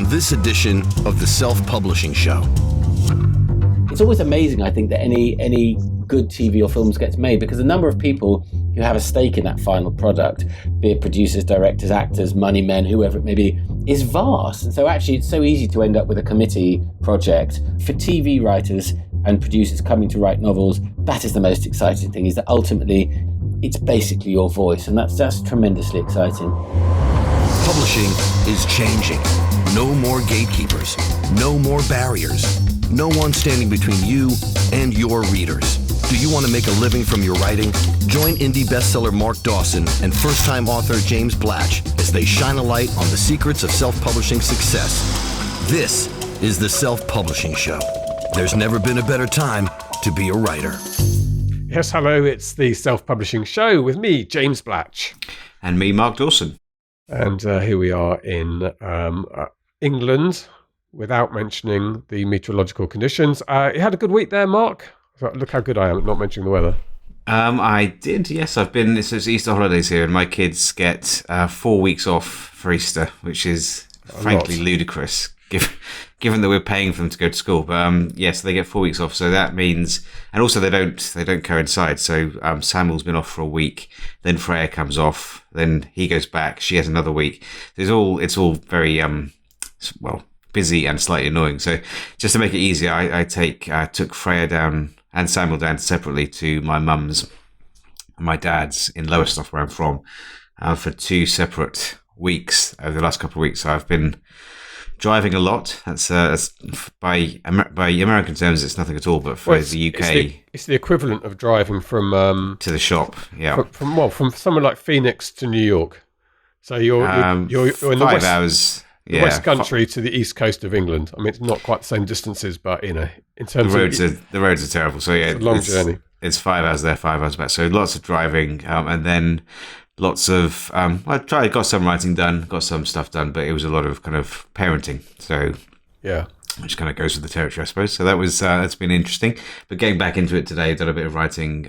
on this edition of the Self-Publishing Show. It's always amazing, I think, that any good TV or films gets made, because the number of people who have a stake in that final product, be it producers, directors, actors, money men, whoever it may be, is vast. And so actually it's so easy to end up with a committee project. For TV writers and producers coming to write novels, that is the most exciting thing, is that ultimately it's basically your voice, and that's tremendously exciting. Publishing is changing. No more gatekeepers, no more barriers, no one standing between you and your readers. Do you want to make a living from your writing? Join indie bestseller Mark Dawson and first-time author James Blatch as they shine a light on the secrets of self-publishing success. This is the Self-Publishing Show. There's never been a better time to be a writer. Yes, hello, it's the Self-Publishing Show with me, James Blatch. And me, Mark Dawson. And here we are in England, without mentioning the meteorological conditions. You had a good week there, Mark? Look how good I am at not mentioning the weather. I did, yes. It's Easter holidays here, and my kids get 4 weeks off for Easter, which is frankly ludicrous, given that we're paying for them to go to school. But yes, they get 4 weeks off, so that means, and also they don't coincide. So Samuel's been off for a week, then Freya comes off, then he goes back, she has another week. It's all very busy and slightly annoying. So just to make it easier, I took Freya down and Samuel down separately to my mum's and my dad's in Lowestoft, where I'm from, for 2 separate weeks over the last couple of weeks. So I've been driving a lot. That's by American terms, it's nothing at all, but for the UK, it's the equivalent of driving from to the shop. Yeah, from somewhere like Phoenix to New York. So you're in the 5 hours. The West Country to the East Coast of England. I mean, it's not quite the same distances, but in terms the roads are terrible. So yeah, it's a long journey. It's 5 hours there, 5 hours back. So lots of driving, and then lots of. Got some writing done, got some stuff done, but it was a lot of kind of parenting. So yeah, which kind of goes with the territory, I suppose. So that's been interesting. But getting back into it today, done a bit of writing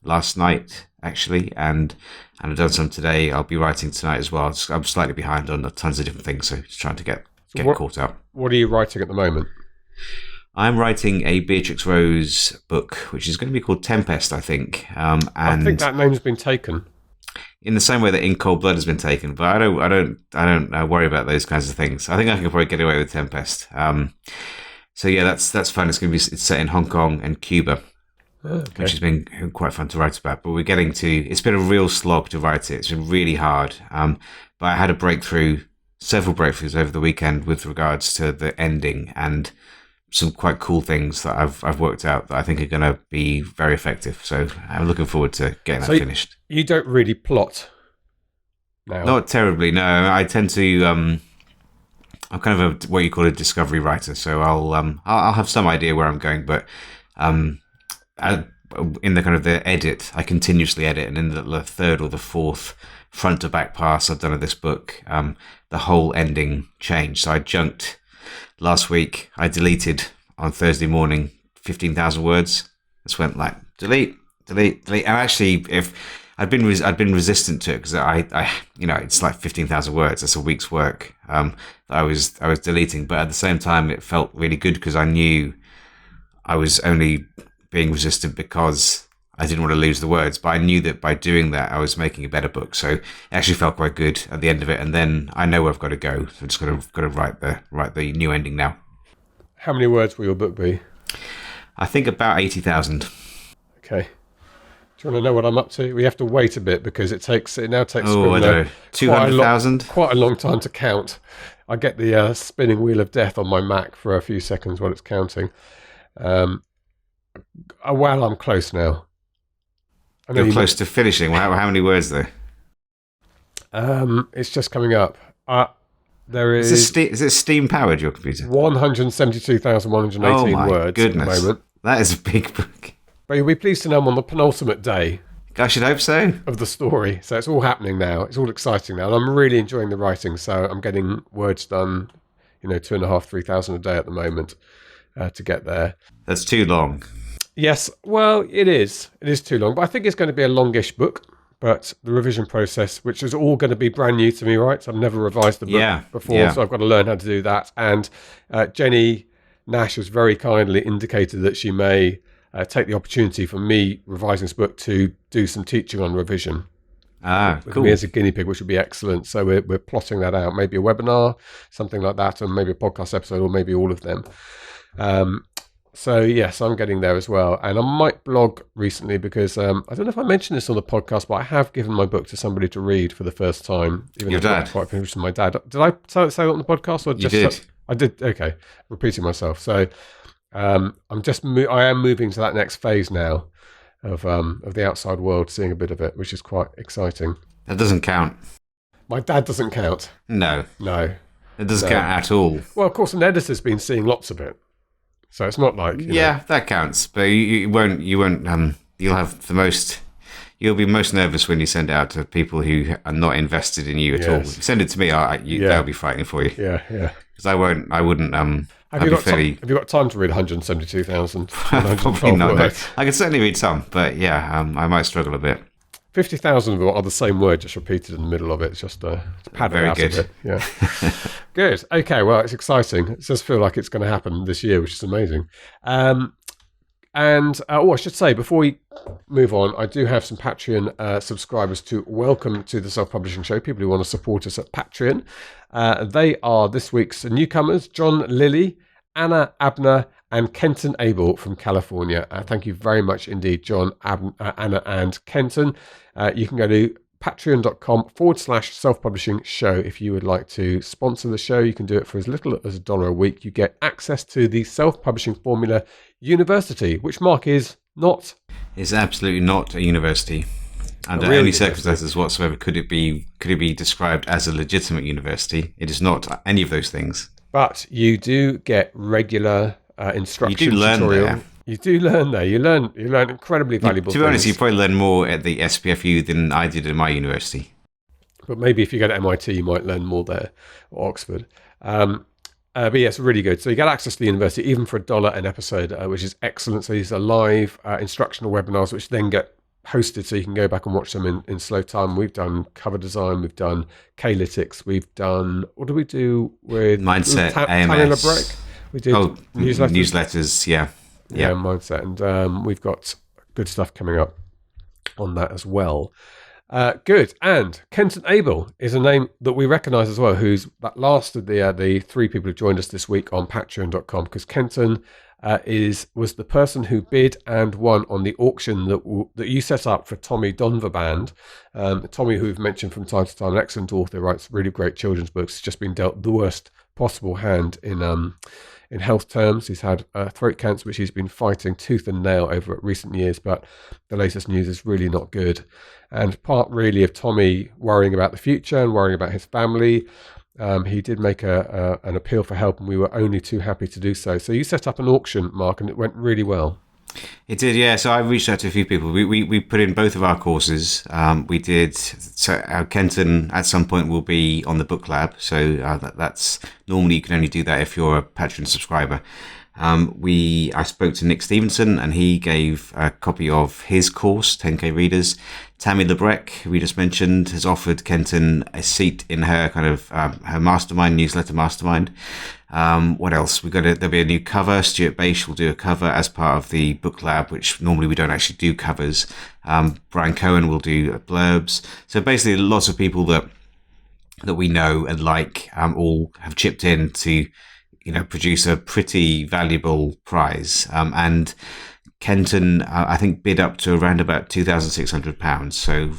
last night actually, and I've done some today. I'll be writing tonight as well. I'm slightly behind on tons of different things, so just trying to get caught up. What are you writing at the moment? I'm writing a Beatrix Rose book, which is going to be called Tempest, I think. And I think that name's been taken. In the same way that In Cold Blood has been taken, but I don't worry about those kinds of things. I think I can probably get away with Tempest. So yeah, that's fun. It's set in Hong Kong and Cuba. Okay. Which has been quite fun to write about. But it's been a real slog to write it. It's been really hard. But I had several breakthroughs over the weekend with regards to the ending and some quite cool things that I've worked out that I think are going to be very effective. So I'm looking forward to getting that finished. You don't really plot now? Not terribly, no. I tend to... I'm kind of what you call a discovery writer. So I'll have some idea where I'm going, but... in the kind of the edit, I continuously edit, and in the third or the fourth front to back pass I've done of this book, the whole ending changed. So I junked last week. I deleted on Thursday morning 15,000 words. Just went like delete. And actually, if I'd been resistant to it because I it's like 15,000 words. That's a week's work. I was deleting, but at the same time, it felt really good because I knew I was only being resistant because I didn't want to lose the words, but I knew that by doing that, I was making a better book. So it actually felt quite good at the end of it. And then I know where I've got to go. So I'm just got to write the new ending now. How many words will your book be? I think about 80,000. Okay. Do you want to know what I'm up to? We have to wait a bit because it now takes 200,000. Quite a long time to count. I get the spinning wheel of death on my Mac for a few seconds while it's counting. Well, I'm close now. You're close to finishing. How many words though? It's just coming up. There is. Is it steam powered, your computer? 172,118 words goodness. At the moment. That is a big book. But you'll be pleased to know I'm on the penultimate day. I should hope so. Of the story. So it's all happening now. It's all exciting now. And I'm really enjoying the writing. So I'm getting words done, 2,500, 3,000 a day at the moment to get there. That's too long. Yes, well, it is. It is too long, but I think it's going to be a longish book but the revision process, which is all going to be brand new to me, right? So I've never revised the book before, so I've got to learn how to do that. And Jenny Nash has very kindly indicated that she may take the opportunity for me revising this book to do some teaching on revision. With me as a guinea pig, which would be excellent. So we're plotting that out. Maybe a webinar, something like that, and maybe a podcast episode, or maybe all of them. So yes, I'm getting there as well. And I might blog recently because I don't know if I mentioned this on the podcast, but I have given my book to somebody to read for the first time. Even Your dad? Quite finished with my dad. Did I say that on the podcast? Or You did. I did. Okay, repeating myself. So I am moving to that next phase now of the outside world, seeing a bit of it, which is quite exciting. That doesn't count. My dad doesn't count. No. It doesn't count at all. Well, of course, an editor's been seeing lots of it. So it's not like that counts, but you won't. You'll have the most. You'll be most nervous when you send it out to people who are not invested in you at all. If you send it to me, that'll be frightening for you. Yeah. Because I wouldn't. Have you got time to read 172,000? Probably not. No. I can certainly read some, but I might struggle a bit. 50,000 of them are the same word, just repeated in the middle of it. It's just to pad it out a bit. Yeah. Good. Okay. Well, it's exciting. It does feel like it's going to happen this year, which is amazing. I should say, before we move on, I do have some Patreon subscribers to welcome to the Self-Publishing Show, people who want to support us at Patreon. They are this week's newcomers, John Lilly, Anna Abner, and Kenton Abel from California. Thank you very much indeed, John, Anna, and Kenton. You can go to patreon.com/self-publishing show if you would like to sponsor the show. You can do it for as little as $1 a week. You get access to the Self-Publishing Formula University, which, Mark, is not... It's absolutely not a university. Under any circumstances whatsoever could it be described as a legitimate university. It is not any of those things. But you do get regular instruction tutorial. You do learn there. You learn incredibly valuable things. To be honest, you probably learn more at the SPFU than I did in my university. But maybe if you go to MIT, you might learn more there, or Oxford. But yeah, it's really good. So you get access to the university, even for $1 an episode, which is excellent. So these are live instructional webinars, which then get hosted, so you can go back and watch them in slow time. We've done cover design, we've done K-lytics, we've done, what do we do with mindset, AMS? We did newsletters, yeah, mindset, and we've got good stuff coming up on that as well. Good. And Kenton Abel is a name that we recognise as well, who's that last of the three people who joined us this week on patreon.com, because Kenton was the person who bid and won on the auction that you set up for Tommy Donbavand. Tommy, who we've mentioned from time to time, an excellent author, writes really great children's books. He's just been dealt the worst possible hand in health terms. He's had throat cancer, which he's been fighting tooth and nail over at recent years, but the latest news is really not good. And part really of Tommy worrying about the future and worrying about his family, he did make an appeal for help, and we were only too happy to do so. So you set up an auction, Mark, and it went really well. It did, yeah. So I reached out to a few people. We put in both of our courses. We did. So Kenton at some point will be on the book lab. So that's normally you can only do that if you're a Patreon subscriber. I spoke to Nick Stevenson, and he gave a copy of his course, 10K Readers. Tammy Lebrec, who we just mentioned, has offered Kenton a seat in her kind of her mastermind, newsletter mastermind. What else? There'll be a new cover. Stuart Bache will do a cover as part of the book lab, which normally we don't actually do covers. Brian Cohen will do blurbs. So basically, lots of people that we know and like all have chipped in to produce a pretty valuable prize. And Kenton, I think, bid up to around about £2,600, so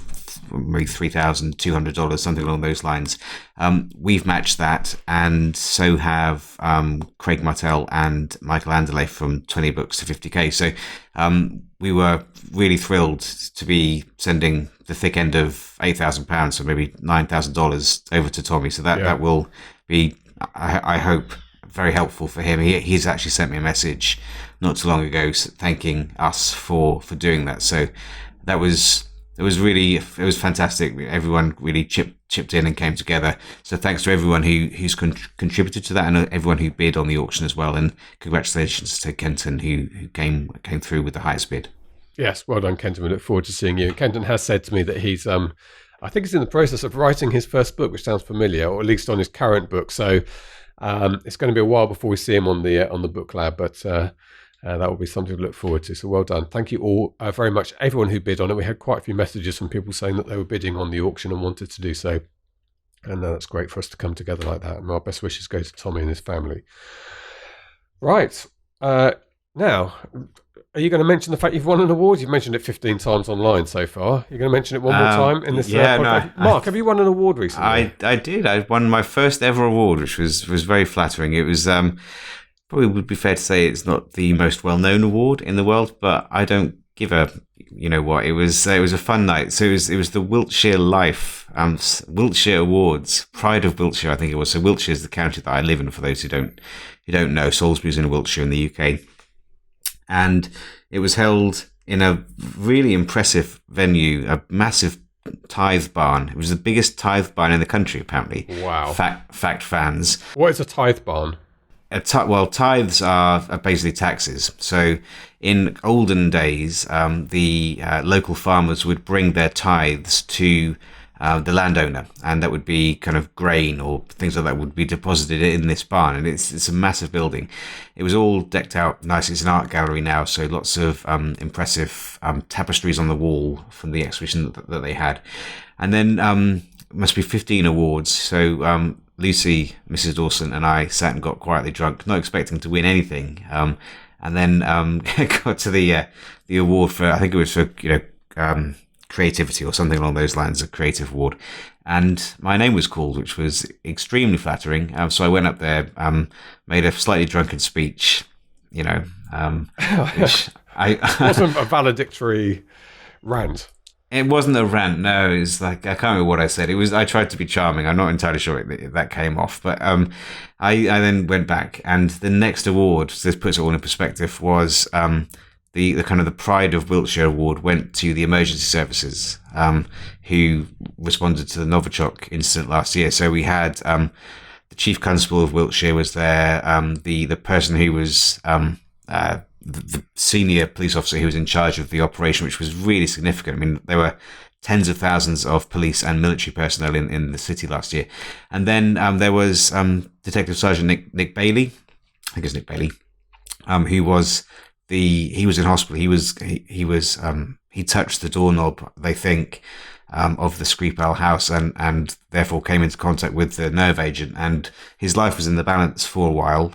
maybe $3,200, something along those lines. We've matched that, and so have Craig Martell and Michael Anderle from 20 Books to 50K. So we were really thrilled to be sending the thick end of £8,000, so maybe $9,000 over to Tommy. So that will be, I hope, very helpful for him. He's actually sent me a message not too long ago thanking us for doing that. So it was fantastic. Everyone really chipped in and came together. So thanks to everyone who's contributed to that, and everyone who bid on the auction as well. And congratulations to Kenton who came through with the highest bid. Yes, well done, Kenton. We look forward to seeing you. Kenton has said to me that he's, I think he's in the process of writing his first book, which sounds familiar, or at least on his current book. So it's going to be a while before we see him on the book lab, but that will be something to look forward to. So well done. Thank you all very much, everyone who bid on it. We had quite a few messages from people saying that they were bidding on the auction and wanted to do so. And that's great for us to come together like that. And our best wishes go to Tommy and his family. Right. Now, are you going to mention the fact you've won an award? You've mentioned it 15 times online so far. You're going to mention it one more time in this podcast? No, Mark, have you won an award recently? I did. I won my first ever award, which was very flattering. It was probably would be fair to say it's not the most well-known award in the world, but I don't give a you know what. It was a fun night. So it was the Wiltshire Life Wiltshire Awards, Pride of Wiltshire, I think it was. So Wiltshire is the county that I live in. For those who don't know, Salisbury's in Wiltshire in the UK. And it was held in a really impressive venue, a massive tithe barn. It was the biggest tithe barn in the country, apparently. Wow. Fact fans. What is a tithe barn? Well, tithes are basically taxes. So in olden days, the local farmers would bring their tithes to the landowner, and that would be kind of grain or things like that would be deposited in this barn. And it's a massive building. It was all decked out nice. It's an art gallery now, so lots of impressive tapestries on the wall from the exhibition that they had. And then must be 15 awards. So Lucy, Mrs. Dawson, and I sat and got quietly drunk, not expecting to win anything. And then got to the award for, I think it was for creativity or something along those lines, a creative award, and my name was called, which was extremely flattering. So I went up there, made a slightly drunken speech, which I wasn't a valedictory rant. It wasn't a rant, no. It was like, I can't remember what I said. I tried to be charming. I'm not entirely sure that came off, but I then went back, and the next award, so this puts it all in perspective, was the kind of the Pride of Wiltshire Award went to the emergency services, who responded to the Novichok incident last year. So we had the Chief Constable of Wiltshire was there, the person who was the senior police officer who was in charge of the operation, which was really significant. I mean, there were tens of thousands of police and military personnel in the city last year. And then there was Detective Sergeant Nick Bailey, I think it's Nick Bailey, who was he was in hospital. He touched the doorknob, they think, of the Skripal house and therefore came into contact with the nerve agent, and his life was in the balance for a while.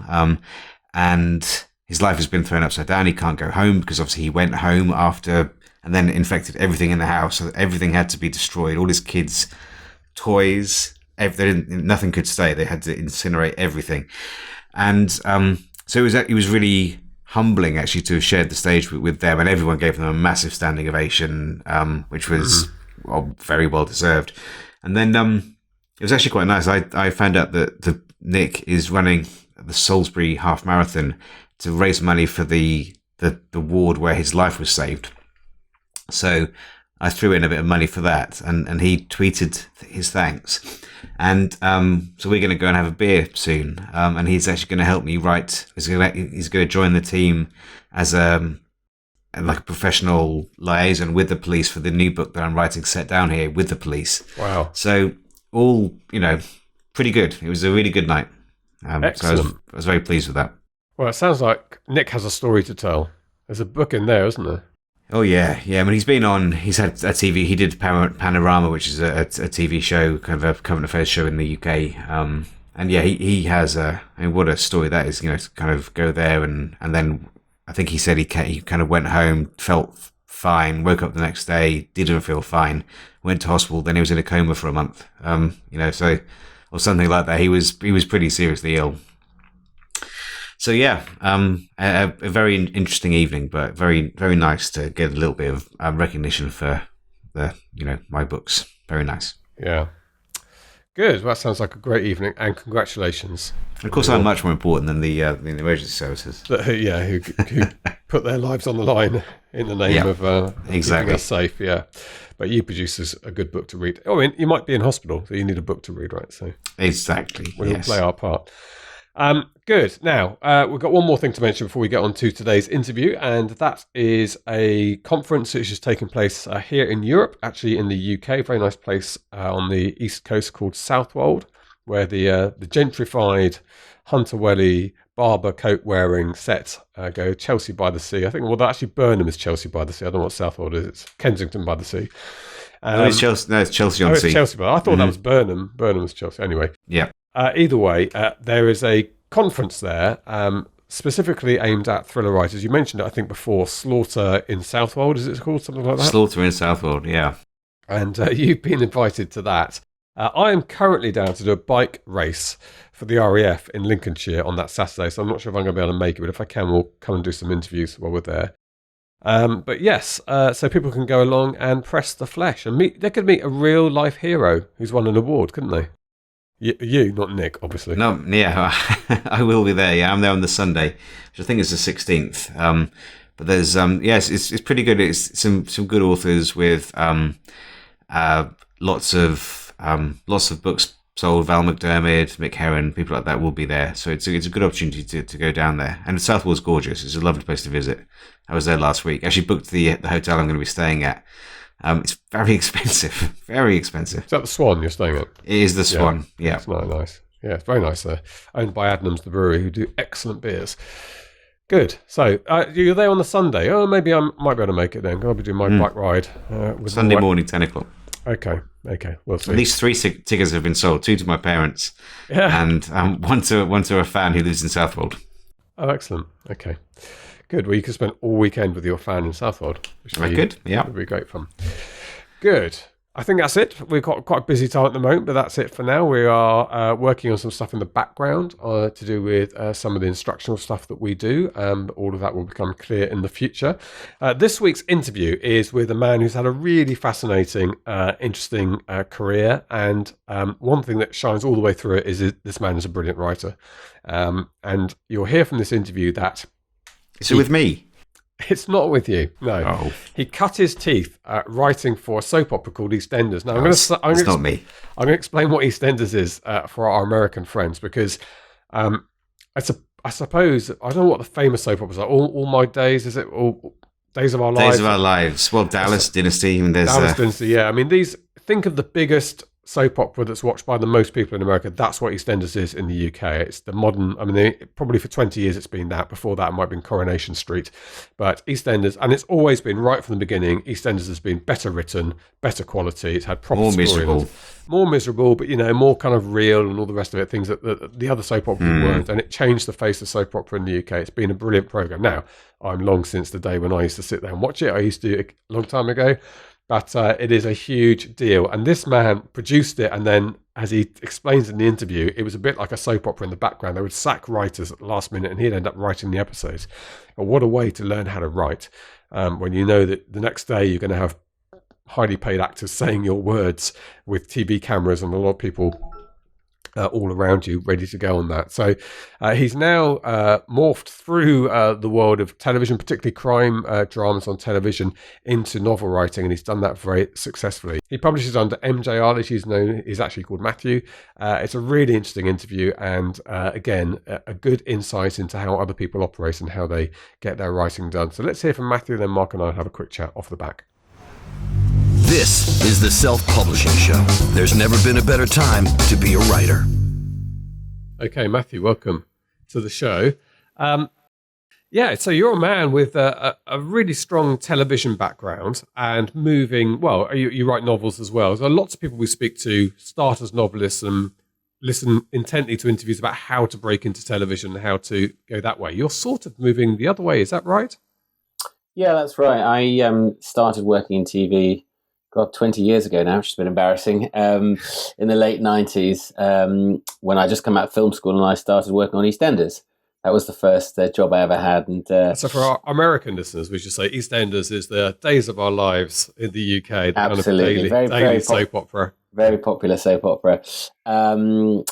And his life has been thrown upside down. He can't go home because obviously he went home after and then infected everything in the house. So everything had to be destroyed. All his kids' toys, nothing could stay. They had to incinerate everything. And so it was really humbling actually to have shared the stage with them, and everyone gave them a massive standing ovation, which was very well deserved. And then it was actually quite nice. I found out that Nick is running the Salisbury half marathon to raise money for the ward where his life was saved. So I threw in a bit of money for that, and he tweeted his thanks. And so we're going to go and have a beer soon, and he's actually going to help me write. He's going to join the team as a professional liaison with the police for the new book that I'm writing, set down here with the police. Wow! So all pretty good. It was a really good night. Excellent. So I was very pleased with that. Well, it sounds like Nick has a story to tell. There's a book in there, isn't there? Oh yeah. I mean, he's had a TV. He did Panorama, which is a TV show, kind of a current affairs show in the UK. And yeah, he has what a story that is. To kind of go there and then I think he said he kind of went home, felt fine, woke up the next day, didn't feel fine, went to hospital, then he was in a coma for a month. So or something like that. He was pretty seriously ill. So yeah, a very interesting evening, but very, very nice to get a little bit of recognition for my books. Very nice. Yeah. Good. Well, that sounds like a great evening, and congratulations. And of course, I'm much more important than the emergency services. Who put their lives on the line in the name of keeping us safe. Yeah. But you produce a good book to read. I mean, you might be in hospital, so you need a book to read, right? So exactly. We'll play our part. Good. Now, we've got one more thing to mention before we get on to today's interview, and that is a conference which is taking place here in Europe, actually in the UK, very nice place on the east coast called Southwold, where the gentrified Hunter Welly barber coat wearing set go Chelsea by the Sea. I think, well, actually Burnham is Chelsea by the Sea. I don't know what Southwold is. It's Kensington by the Sea. It's Chelsea. No, it's Chelsea on Sea. It's Chelsea, but I thought that was Burnham. Burnham was Chelsea. Anyway. Yeah. Either way, there is a conference there specifically aimed at thriller writers. You mentioned it, I think, before. Slaughter in Southwold, is it called? Something like that? Slaughter in Southwold, yeah. And you've been invited to that. I am currently down to do a bike race for the RAF in Lincolnshire on that Saturday, so I'm not sure if I'm going to be able to make it, but if I can, we'll come and do some interviews while we're there. But yes, so people can go along and press the flesh and meet. They could meet a real life hero who's won an award, couldn't they? You, not Nick, obviously. No, yeah, I will be there. Yeah, I'm there on the Sunday, which I think is the 16th. But there's yes, it's pretty good. It's some good authors with lots of books sold. Val McDermid, Mick Herron, people like that will be there. So it's a good opportunity to go down there. And Southwold's gorgeous. It's a lovely place to visit. I was there last week. Actually booked the hotel I'm going to be staying at. It's very expensive. Very expensive. Is that the Swan you're staying at? It is the Swan, yeah. It's not nice. Yeah, it's very nice there. Owned by Adnams, the brewery, who do excellent beers. Good. So, you're there on the Sunday. Oh, maybe I might be able to make it then. I'll be doing my bike ride. Sunday morning, 10 o'clock. Okay. We'll see. At least 3 tickets have been sold. 2 to my parents and one to a fan who lives in Southwold. Oh, excellent. Okay. Good. Well, you could spend all weekend with your fan in Southwold. I could, yeah. It would be great fun. Good. I think that's it. We've got quite a busy time at the moment, but that's it for now. We are working on some stuff in the background to do with some of the instructional stuff that we do. All of that will become clear in the future. This week's interview is with a man who's had a really fascinating, interesting career. And one thing that shines all the way through it is this man is a brilliant writer. And you'll hear from this interview that... Is it with me? It's not with you, no. Oh. He cut his teeth writing for a soap opera called Eastenders. Now, it's not me. I'm going to explain what Eastenders is for our American friends, because I suppose, I don't know what the famous soap operas are. All My Days, is it? All Days of Our Lives? Days of Our Lives. Well, Dallas Dynasty. Dallas Dynasty, yeah. I mean, think of the biggest soap opera that's watched by the most people in America. That's what EastEnders is in the UK. It's the modern, probably for 20 years it's been that. Before that it might have been Coronation Street. But EastEnders, and it's always been right from the beginning, EastEnders has been better written, better quality. It's had proper more miserable. More miserable, but more kind of real and all the rest of it, things that the other soap operas weren't. And it changed the face of soap opera in the UK. It's been a brilliant programme. Now, I'm long since the day when I used to sit there and watch it. I used to do it a long time ago. But it is a huge deal. And this man produced it, and then, as he explains in the interview, it was a bit like a soap opera in the background. They would sack writers at the last minute, and he'd end up writing the episodes. But what a way to learn how to write, when you know that the next day you're going to have highly paid actors saying your words with TV cameras and a lot of people all around you ready to go on that. So he's now morphed through the world of television, particularly crime dramas on television, into novel writing, and he's done that very successfully. He publishes under MJ Arlidge. He's actually called Matthew. It's a really interesting interview, and again, a good insight into how other people operate and how they get their writing done. So let's hear from Matthew, then Mark and I will have a quick chat off the back. This is the Self-Publishing Show. There's never been a better time to be a writer. Okay, Matthew, welcome to the show. So you're a man with a really strong television background and moving, you write novels as well. So lots of people we speak to start as novelists and listen intently to interviews about how to break into television and how to go that way. You're sort of moving the other way, is that right? Yeah, that's right. I started working in TV 20 years ago now, which has been embarrassing, in the late 90s, when I just come out of film school and I started working on EastEnders. That was the first job I ever had. And so for our American listeners, we should say EastEnders is the Days of Our Lives in the UK. Absolutely. Kind of daily soap opera. Very popular soap opera. And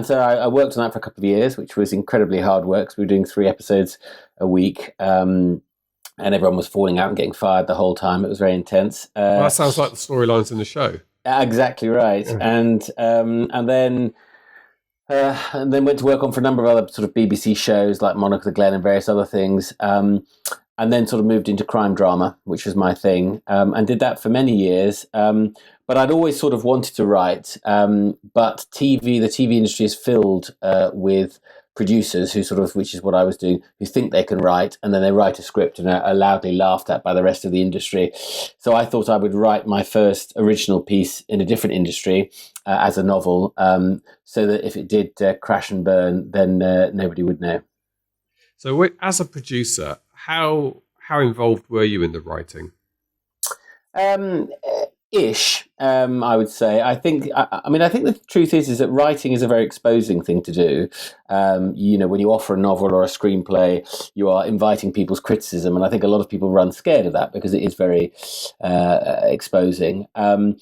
so I worked on that for a couple of years, which was incredibly hard work, because we were doing 3 episodes a week. And everyone was falling out and getting fired the whole time. It was very intense. That sounds like the storylines in the show. Exactly right. Yeah. And then And then went to work on for a number of other sort of BBC shows like Monarch of the Glen and various other things. And then sort of moved into crime drama, which was my thing, and did that for many years. But I'd always sort of wanted to write. But the TV industry is filled with producers who sort of, which is what I was doing, who think they can write, and then they write a script and are loudly laughed at by the rest of the industry. So I thought I would write my first original piece in a different industry as a novel, so that if it did crash and burn, then nobody would know. So as a producer, how involved were you in the writing? Ish, I would say. I think the truth is that writing is a very exposing thing to do. When you offer a novel or a screenplay, you are inviting people's criticism, and I think a lot of people run scared of that because it is very exposing. And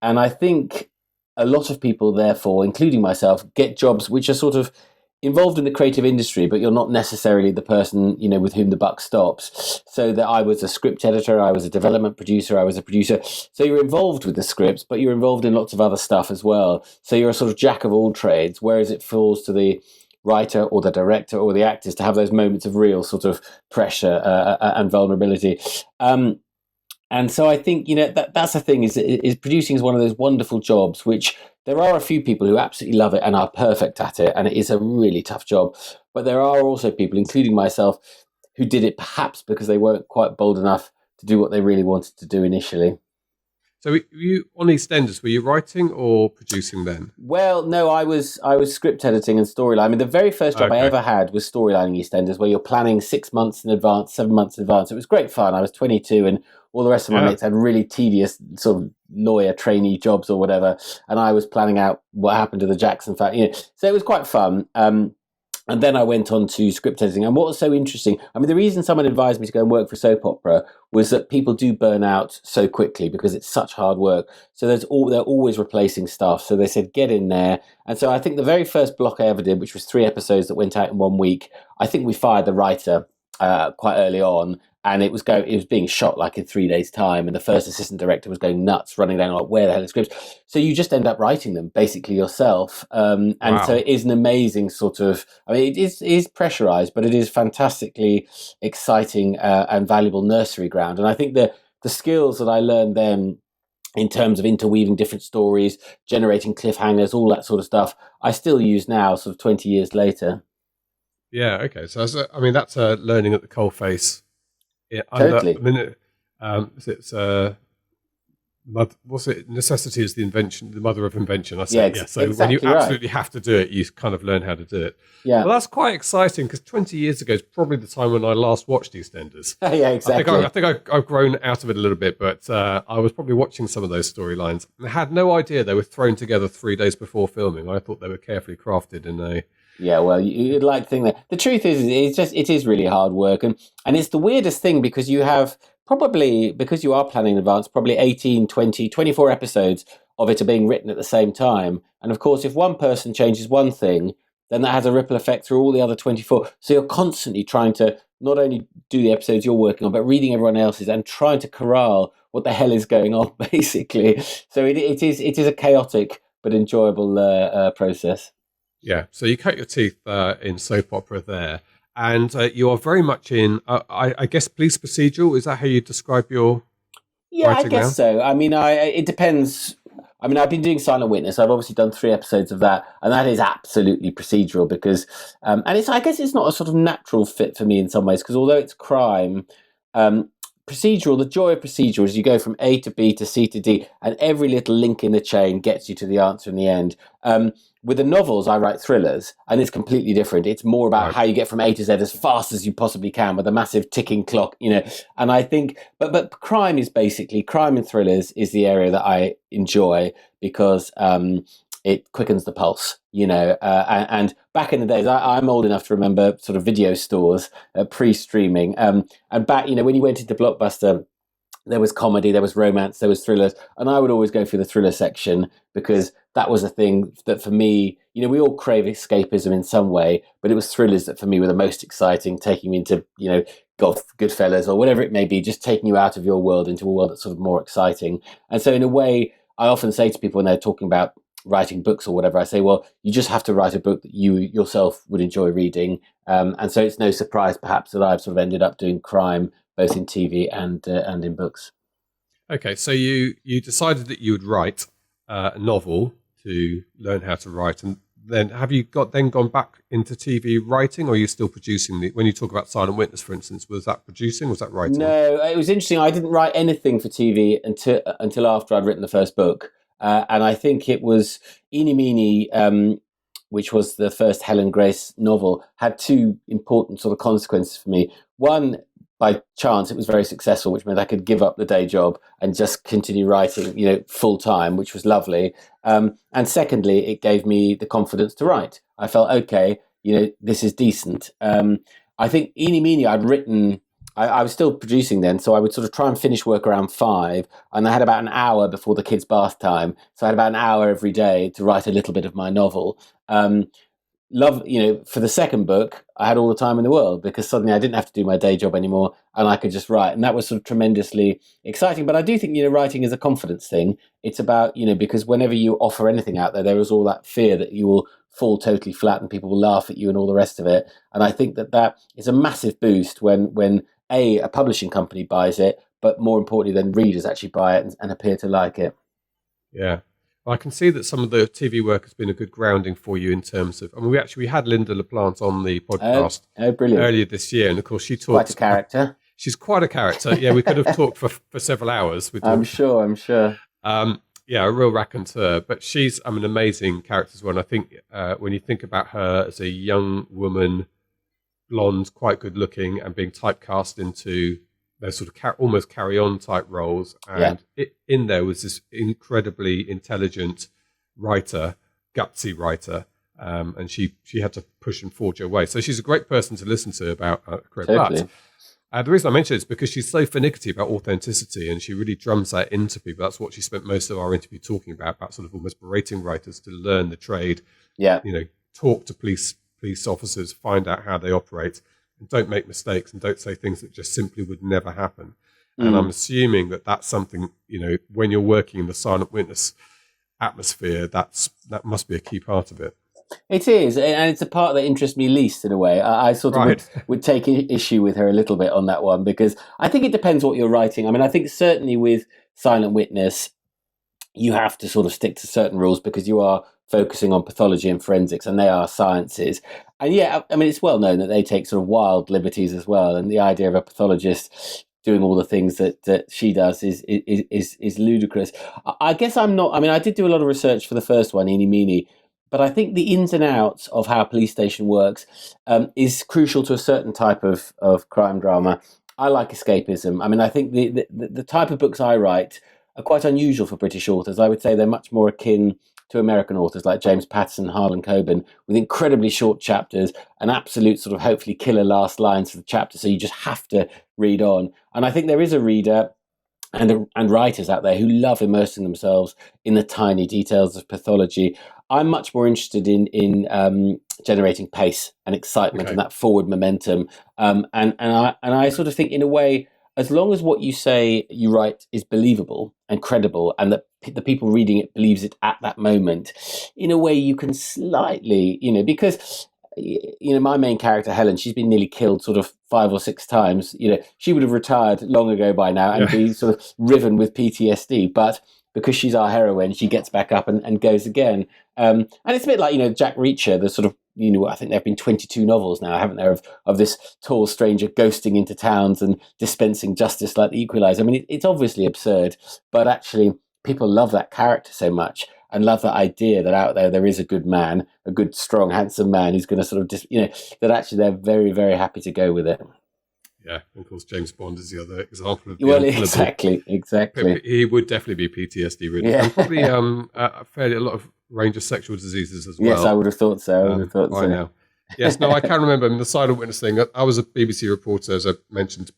I think a lot of people, therefore, including myself, get jobs which are sort of involved in the creative industry, but you're not necessarily the person, with whom the buck stops. So that I was a script editor, I was a development producer, I was a producer. So you're involved with the scripts, but you're involved in lots of other stuff as well. So you're a sort of jack of all trades, whereas it falls to the writer or the director or the actors to have those moments of real sort of pressure and vulnerability. And so I think, that's the thing is producing is one of those wonderful jobs, which there are a few people who absolutely love it and are perfect at it. And it is a really tough job. But there are also people, including myself, who did it perhaps because they weren't quite bold enough to do what they really wanted to do initially. So you on EastEnders, were you writing or producing then? Well, no, I was script editing and storyline. I mean, the very first job I ever had was storylining EastEnders, where you're planning 6 months in advance, 7 months in advance. It was great fun. I was 22 and all the rest of my mates had really tedious sort of lawyer trainee jobs or whatever. And I was planning out what happened to the Jackson family. So it was quite fun. And then I went on to script editing. And what was so interesting, I mean, the reason someone advised me to go and work for soap opera was that people do burn out so quickly because it's such hard work. So they're always replacing stuff. So they said, get in there. And so I think the very first block I ever did, which was 3 episodes that went out in 1 week, I think we fired the writer quite early on. And it was being shot like in 3 days' time, and the first assistant director was going nuts, running down like, where the hell are the scripts? So you just end up writing them basically yourself, and so it is an amazing sort of. I mean, it is pressurized, but it is fantastically exciting and valuable nursery ground. And I think the skills that I learned then, in terms of interweaving different stories, generating cliffhangers, all that sort of stuff, I still use now, sort of 20 years later. Yeah. Okay. So that's a learning at the coalface. Yeah, totally. Necessity is the mother of invention. I say, So exactly when you absolutely have to do it, you kind of learn how to do it. Yeah. Well, that's quite exciting because 20 years ago is probably the time when I last watched EastEnders. Yeah, exactly. I think I've grown out of it a little bit, but I was probably watching some of those storylines. I had no idea they were thrown together 3 days before filming. I thought they were carefully crafted in a. Yeah, well, you'd like to think that. The truth is, it is really hard work. And it's the weirdest thing because you have probably, because you are planning in advance, probably 18, 20, 24 episodes of it are being written at the same time. And of course, if one person changes one thing, then that has a ripple effect through all the other 24. So you're constantly trying to not only do the episodes you're working on, but reading everyone else's and trying to corral what the hell is going on, basically. So it is a chaotic but enjoyable process. Yeah, so you cut your teeth in soap opera there, and you are very much in, I guess, police procedural. Is that how you describe your writing I guess now? so. I mean, it depends. I mean, I've been doing Silent Witness. I've obviously done 3 episodes of that, and that is absolutely procedural because, and I guess it's not a sort of natural fit for me in some ways because although it's crime, procedural, the joy of procedural is you go from A to B to C to D, and every little link in the chain gets you to the answer in the end. With the novels, I write thrillers, and it's completely different. It's more about how you get from A to Z as fast as you possibly can with a massive ticking clock, And I think, but crime and thrillers is the area that I enjoy because it quickens the pulse, and back in the days, I'm old enough to remember sort of video stores pre-streaming. And back, when you went into Blockbuster, there was comedy, there was romance, there was thrillers. And I would always go through the thriller section because that was a thing that for me, we all crave escapism in some way, but it was thrillers that for me were the most exciting, taking me into, Goodfellas or whatever it may be, just taking you out of your world into a world that's sort of more exciting. And so in a way, I often say to people when they're talking about writing books or whatever, I say, well, you just have to write a book that you yourself would enjoy reading. And so it's no surprise, perhaps, that I've sort of ended up doing crime both in TV and in books. Okay, so you decided that you would write a novel to learn how to write, and then have you gone back into TV writing, or are you still producing? When you talk about Silent Witness, for instance, was that producing? Was that writing? No, it was interesting. I didn't write anything for TV until after I'd written the first book, and I think it was Eeny Meeny, which was the first Helen Grace novel, had two important sort of consequences for me. One, by chance, it was very successful, which meant I could give up the day job and just continue writing, full time, which was lovely. And secondly, it gave me the confidence to write. I felt, okay, this is decent. I think Eeny Meeny, I'd written, I was still producing then, so I would sort of try and finish work around 5, and I had about an hour before the kids' bath time. So I had about an hour every day to write a little bit of my novel. For the second book, I had all the time in the world because suddenly I didn't have to do my day job anymore and I could just write. And that was sort of tremendously exciting. But I do think, writing is a confidence thing. It's about, because whenever you offer anything out there, there is all that fear that you will fall totally flat and people will laugh at you and all the rest of it. And I think that is a massive boost when a publishing company buys it, but more importantly, then readers actually buy it and appear to like it. Yeah. I can see that some of the TV work has been a good grounding for you in terms of. I mean, we had Linda LaPlante on the podcast earlier this year, and of course she talked. Quite a character. She's quite a character. Yeah, we could have talked for several hours. I'm sure. Yeah, a real raconteur, but she's an amazing character as well. And I think when you think about her as a young woman, blonde, quite good looking, and being typecast into those sort of almost carry-on type roles, and in there was this incredibly intelligent writer, gutsy writer, and she had to push and forge her way. So she's a great person to listen to about her career. Totally. But the reason I mention it is because she's so finicky about authenticity, and she really drums that into people. That's what she spent most of our interview talking about sort of almost berating writers to learn the trade. Yeah. Talk to police officers, find out how they operate. And don't make mistakes and don't say things that just simply would never happen. And I'm assuming that that's something, when you're working in the Silent Witness atmosphere, that must be a key part of it. It is, and it's a part that interests me least in a way. I sort of would take issue with her a little bit on that one, because I think it depends what you're writing. I mean, I think certainly with Silent Witness, you have to sort of stick to certain rules because you are focusing on pathology and forensics, and they are sciences. And it's well known that they take sort of wild liberties as well. And the idea of a pathologist doing all the things that she does is ludicrous. I guess I'm not. I mean, I did do a lot of research for the first one, Eeny Meeny, but I think the ins and outs of how a police station works is crucial to a certain type of crime drama. I like escapism. I mean, I think the type of books I write are quite unusual for British authors. I would say they're much more akin to American authors like James Patterson, Harlan Coben, with incredibly short chapters, an absolute sort of hopefully killer last lines for the chapter, so you just have to read on. And I think there is a reader and writers out there who love immersing themselves in the tiny details of pathology. I'm much more interested in generating pace and excitement and that forward momentum. And I sort of think, in a way, as long as what you say you write is believable and credible, and that the people reading it believes it at that moment, in a way you can slightly, because, my main character, Helen, she's been nearly killed sort of 5 or 6 times. She would have retired long ago by now and be sort of riven with PTSD. But because she's our heroine, she gets back up and goes again. And it's a bit like, Jack Reacher, the sort of, I think there have been 22 novels now, haven't there, of this tall stranger ghosting into towns and dispensing justice like the Equalizer. I mean, it's obviously absurd, but actually people love that character so much and love that idea that out there is a good man, a good, strong, handsome man who's going to sort of, that actually they're very, very happy to go with it. Yeah, and of course, James Bond is the other example of the exactly. He would definitely be PTSD ridden, and probably a lot of range of sexual diseases as well. Yes, I would have thought so. Now. Yes, no, I can remember. I mean, the Silent Witness thing. I was a BBC reporter, as I mentioned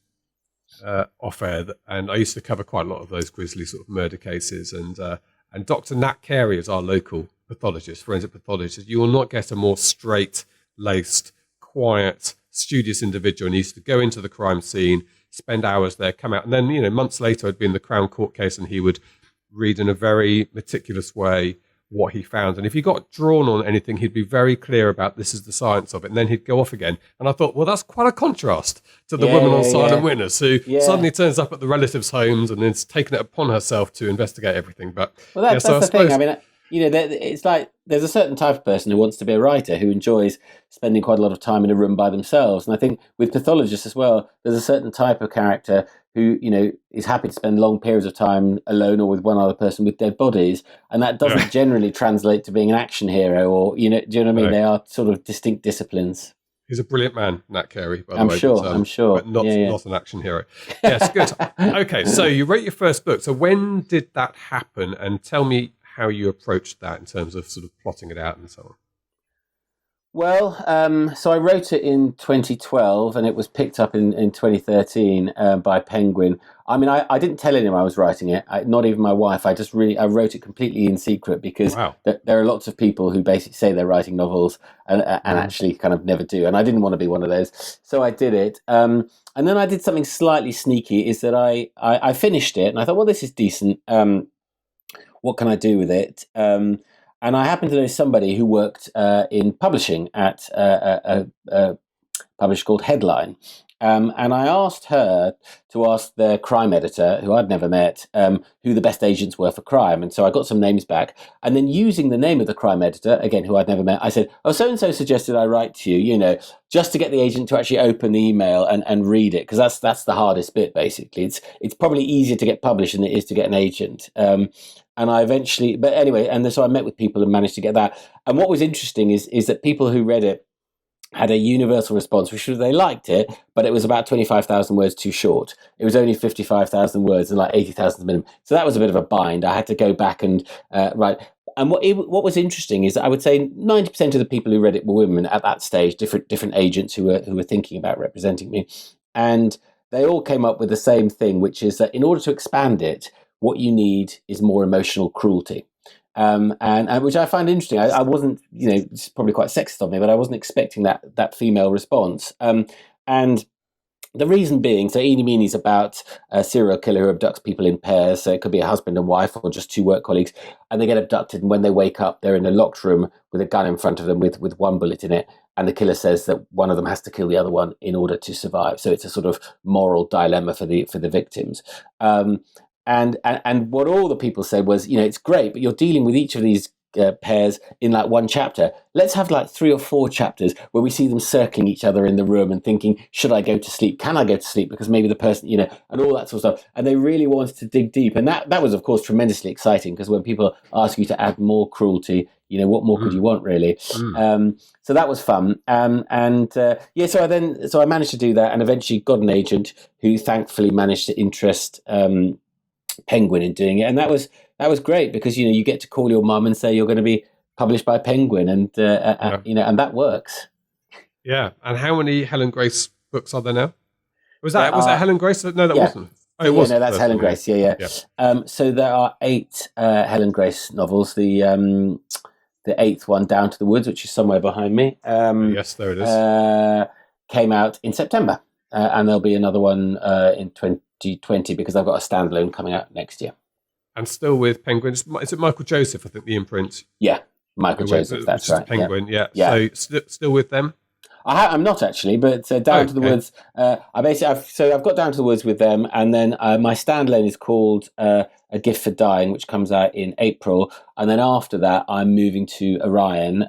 off air, and I used to cover quite a lot of those grisly sort of murder cases. And Dr. Nat Carey is our local pathologist, forensic pathologist. You will not get a more straight-laced, quiet, studious individual, and he used to go into the crime scene, spend hours there, come out, and then months later I'd be in the Crown Court case, and he would read in a very meticulous way what he found. And if he got drawn on anything, he'd be very clear about this is the science of it. And then he'd go off again. And I thought, well, that's quite a contrast to the woman on Silent Witness, who suddenly turns up at the relatives' homes and is taking it upon herself to investigate everything. But that's the thing. I mean, it's like there's a certain type of person who wants to be a writer, who enjoys spending quite a lot of time in a room by themselves. And I think with pathologists as well, there's a certain type of character who, is happy to spend long periods of time alone or with one other person with dead bodies. And that doesn't generally translate to being an action hero or, do you know what I mean? They are sort of distinct disciplines. He's a brilliant man, Nat Carey, by the I'm way. sure. But not an action hero. Yes, good. Okay, so you wrote your first book. So when did that happen? And tell me how you approached that in terms of sort of plotting it out and so on. Well, so I wrote it in 2012 and it was picked up in 2013 by Penguin. I mean, I didn't tell anyone I was writing it, not even my wife. I wrote it completely in secret because there are lots of people who basically say they're writing novels and actually kind of never do. And I didn't want to be one of those. So I did it. And then I did something slightly sneaky, is that I finished it and I thought, well, this is decent. What can I do with it? And I happen to know somebody who worked in publishing at a publisher called Headline. And I asked her to ask their crime editor, who I'd never met, who the best agents were for crime. And so I got some names back. And then using the name of the crime editor, again, who I'd never met, I said, oh, so-and-so suggested I write to you, just to get the agent to actually open the email and read it. Because that's the hardest bit, basically. It's probably easier to get published than it is to get an agent. And I eventually, but anyway, and so I met with people and managed to get that. And what was interesting is that people who read it had a universal response, which was they liked it, but it was about 25,000 words too short. It was only 55,000 words and like 80,000 minimum. So that was a bit of a bind. I had to go back and write. And what was interesting is that I would say 90% of the people who read it were women at that stage, different agents who were thinking about representing me. And they all came up with the same thing, which is that in order to expand it, what you need is more emotional cruelty. And which I find interesting. I wasn't, it's probably quite sexist of me, but I wasn't expecting that female response. And the reason being, so Eeny Meeny's about a serial killer who abducts people in pairs. So it could be a husband and wife or just two work colleagues, and they get abducted. And when they wake up, they're in a locked room with a gun in front of them with one bullet in it. And the killer says that one of them has to kill the other one in order to survive. So it's a sort of moral dilemma for the victims. And what all the people said was, it's great, but you're dealing with each of these pairs in like one chapter. Let's have like 3 or 4 chapters where we see them circling each other in the room and thinking, should I go to sleep? Can I go to sleep? Because maybe the person, and all that sort of stuff. And they really wanted to dig deep. And that was, of course, tremendously exciting, because when people ask you to add more cruelty, what more could you want, really? So that was fun. So I managed to do that and eventually got an agent who thankfully managed to interest Penguin in doing it, and that was great, because you get to call your mum and say you're going to be published by Penguin, and and that works. Yeah. And how many Helen Grace books are there now? Was that Helen Grace? No, that wasn't. Oh, it was. No, that's Helen Grace. Yeah. So there are 8 Helen Grace novels. The 8th one, Down to the Woods, which is somewhere behind me. Yes, there it is. Came out in September, and there'll be another one in 2020, because I've got a standalone coming out next year. And still with Penguin. Is it Michael Joseph, I think, the imprint? Yeah, Michael Joseph, that's right. Penguin, yeah. So still with them? I'm not actually, but Down to the Woods. I've got Down to the Woods with them, and then my standalone is called A Gift for Dying, which comes out in April. And then after that, I'm moving to Orion,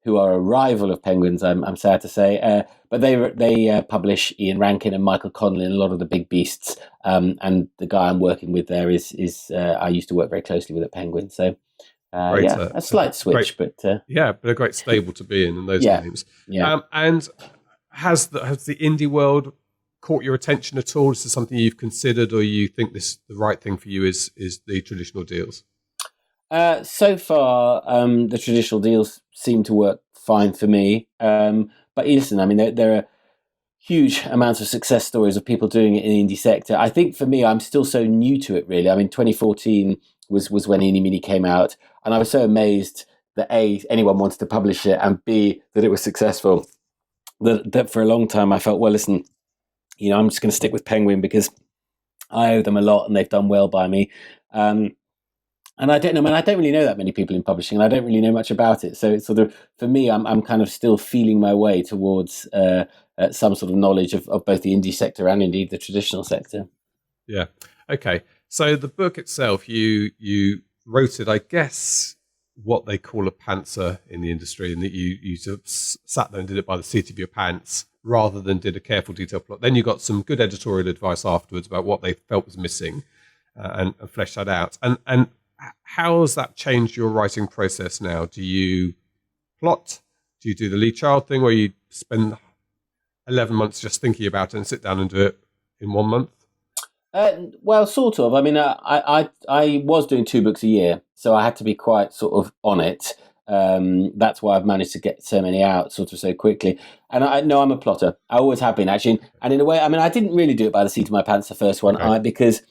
who are a rival of Penguins, I'm sad to say. But they publish Ian Rankin and Michael Connelly and a lot of the big beasts. And the guy I'm working with there is I used to work very closely with at Penguin. So a slight switch, but but a great stable to be in those names. Yeah. And has the indie world caught your attention at all? Is this something you've considered, or you think the right thing for you is the traditional deals? So far, the traditional deals seem to work fine for me. But listen, I mean, there are huge amounts of success stories of people doing it in the indie sector. I think for me, I'm still so new to it, really. I mean, 2014 was when Eeny Meeny came out, and I was so amazed that A, anyone wanted to publish it, and B, that it was successful. That for a long time I felt, well, listen, I'm just going to stick with Penguin because I owe them a lot and they've done well by me. And And I don't know, man, I don't really know that many people in publishing, and I don't really know much about it. So it's sort of, for me, I'm kind of still feeling my way towards some sort of knowledge of both the indie sector and indeed the traditional sector. Yeah. Okay. So the book itself, you wrote it, I guess, what they call a pantser in the industry, and that you sort of sat there and did it by the seat of your pants rather than did a careful detailed plot. Then you got some good editorial advice afterwards about what they felt was missing and fleshed that out. And how has that changed your writing process now? Do you plot? Do you do the Lee Child thing where you spend 11 months just thinking about it and sit down and do it in 1 month? Well, sort of. I mean, I was doing 2 books a year, so I had to be quite sort of on it. That's why I've managed to get so many out sort of so quickly. And I know I'm a plotter. I always have been, actually. And in a way, I mean, I didn't really do it by the seat of my pants, the first one, Okay. because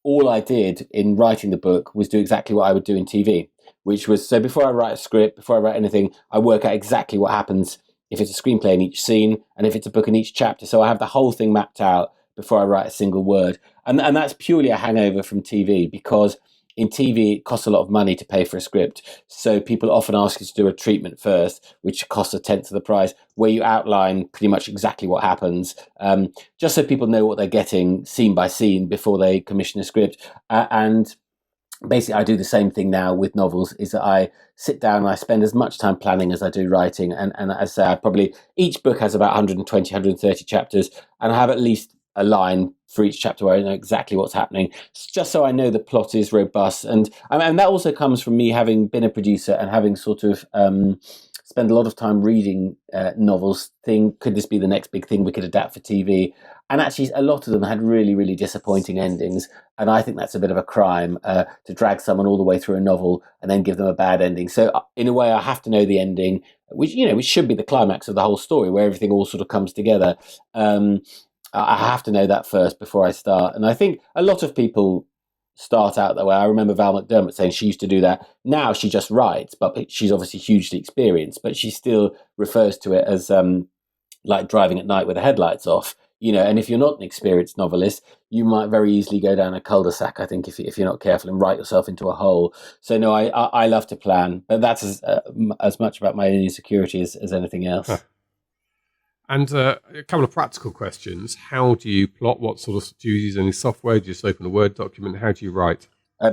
all I did in writing the book was do exactly what I would do in TV, which was, so before I write a script, before I write anything, I work out exactly what happens if it's a screenplay in each scene and if it's a book in each chapter. So I have the whole thing mapped out before I write a single word. And that's purely a hangover from TV, because in TV, it costs a lot of money to pay for a script. So people often ask you to do a treatment first, which costs 1/10 of the price, where you outline pretty much exactly what happens, just so people know what they're getting scene by scene before they commission a script. And basically, I do the same thing now with novels, is that I sit down and I spend as much time planning as I do writing. And as I say, each book has about 120, 130 chapters, and I have at least a line for each chapter where I know exactly what's happening, just so I know the plot is robust. And that also comes from me having been a producer and having sort of spent a lot of time reading novels, could this be the next big thing we could adapt for TV? And actually, a lot of them had really, really disappointing endings. And I think that's a bit of a crime, to drag someone all the way through a novel and then give them a bad ending. So in a way, I have to know the ending, which should be the climax of the whole story, where everything all sort of comes together. I have to know that first before I start. And I think a lot of people start out that way. I remember Val McDermott saying she used to do that. Now she just writes, but she's obviously hugely experienced, but she still refers to it as like driving at night with the headlights off. And if you're not an experienced novelist, you might very easily go down a cul-de-sac, I think, if you're not careful, and write yourself into a hole. So no, I love to plan, but that's as much about my own insecurity as anything else. Huh. And a couple of practical questions. How do you plot? What sort of, do you use any software? Do you just open a Word document? How do you write?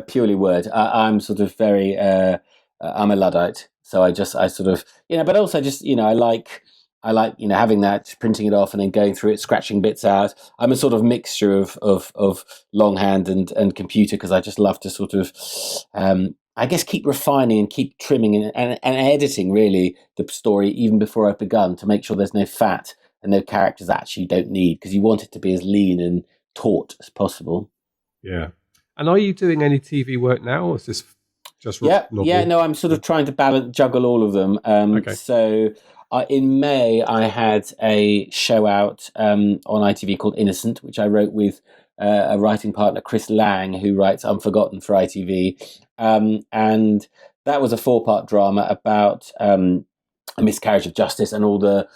Purely Word. I'm sort of very, I'm a Luddite. So I sort of, but also just, I like, having that, just printing it off and then going through it, scratching bits out. I'm a sort of mixture of longhand and computer, because I just love to sort of, I guess, keep refining and keep trimming and editing, really, the story even before I've begun, to make sure there's no fat and no characters that actually you don't need, because you want it to be as lean and taut as possible. Yeah. And are you doing any TV work now, or is this just novel? Yeah, no, I'm sort of trying to juggle all of them. Okay. So in May, I had a show out on ITV called Innocent, which I wrote with a writing partner, Chris Lang, who writes Unforgotten for ITV. And that was a 4-part drama about a miscarriage of justice and all the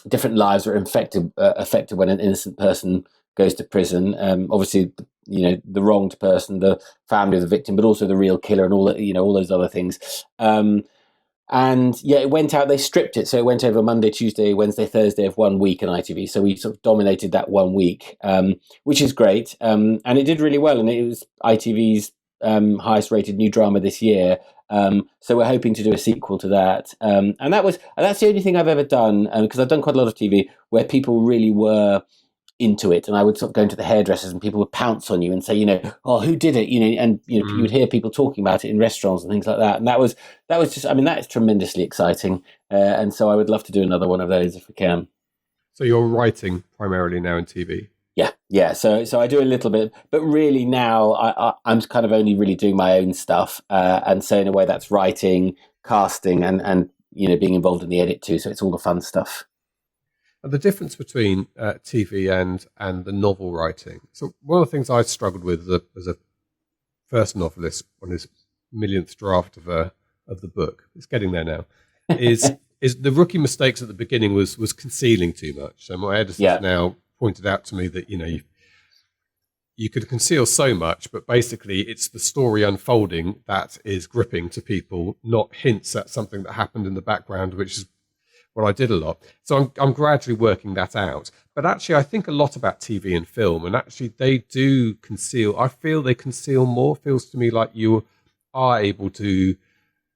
different lives that are affected when an innocent person goes to prison. Obviously, the wronged person, the family of the victim, but also the real killer and all that, all those other things. And yeah, it went out, they stripped it. So it went over Monday, Tuesday, Wednesday, Thursday of 1 week on ITV. So we sort of dominated that 1 week, which is great. And it did really well. And it was ITV's highest rated new drama this year. So we're hoping to do a sequel to that. And that's the only thing I've ever done, because I've done quite a lot of TV where people really were into it, and I would sort of go into the hairdressers and people would pounce on you and say, oh, who did it? You would hear people talking about it in restaurants and things like that. And that was just, that is tremendously exciting. And so I would love to do another one of those if we can. So you're writing primarily now in TV? Yeah. So I do a little bit, but really now I'm kind of only really doing my own stuff. And so in a way that's writing, casting, and being involved in the edit too. So it's all the fun stuff. The difference between TV and the novel writing. So one of the things I struggled with as a first novelist on his millionth draft of the book, it's getting there now, is the rookie mistakes at the beginning was concealing too much. So my editors now pointed out to me that you could conceal so much, but basically it's the story unfolding that is gripping to people, not hints at something that happened in the background, which is what I did a lot. So I'm gradually working that out. But actually, I think a lot about TV and film, and actually they do conceal. I feel they conceal more. Feels to me like you are able to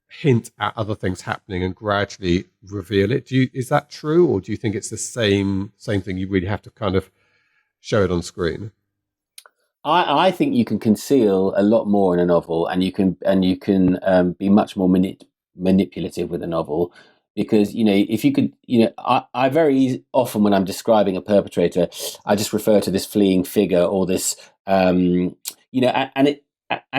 hint at other things happening and gradually reveal it. Is that true, or do you think it's the same thing? You really have to kind of show it on screen. I think you can conceal a lot more in a novel, and you can be much more manipulative with a novel, because if you could, I very often when I'm describing a perpetrator, I just refer to this fleeing figure or this, and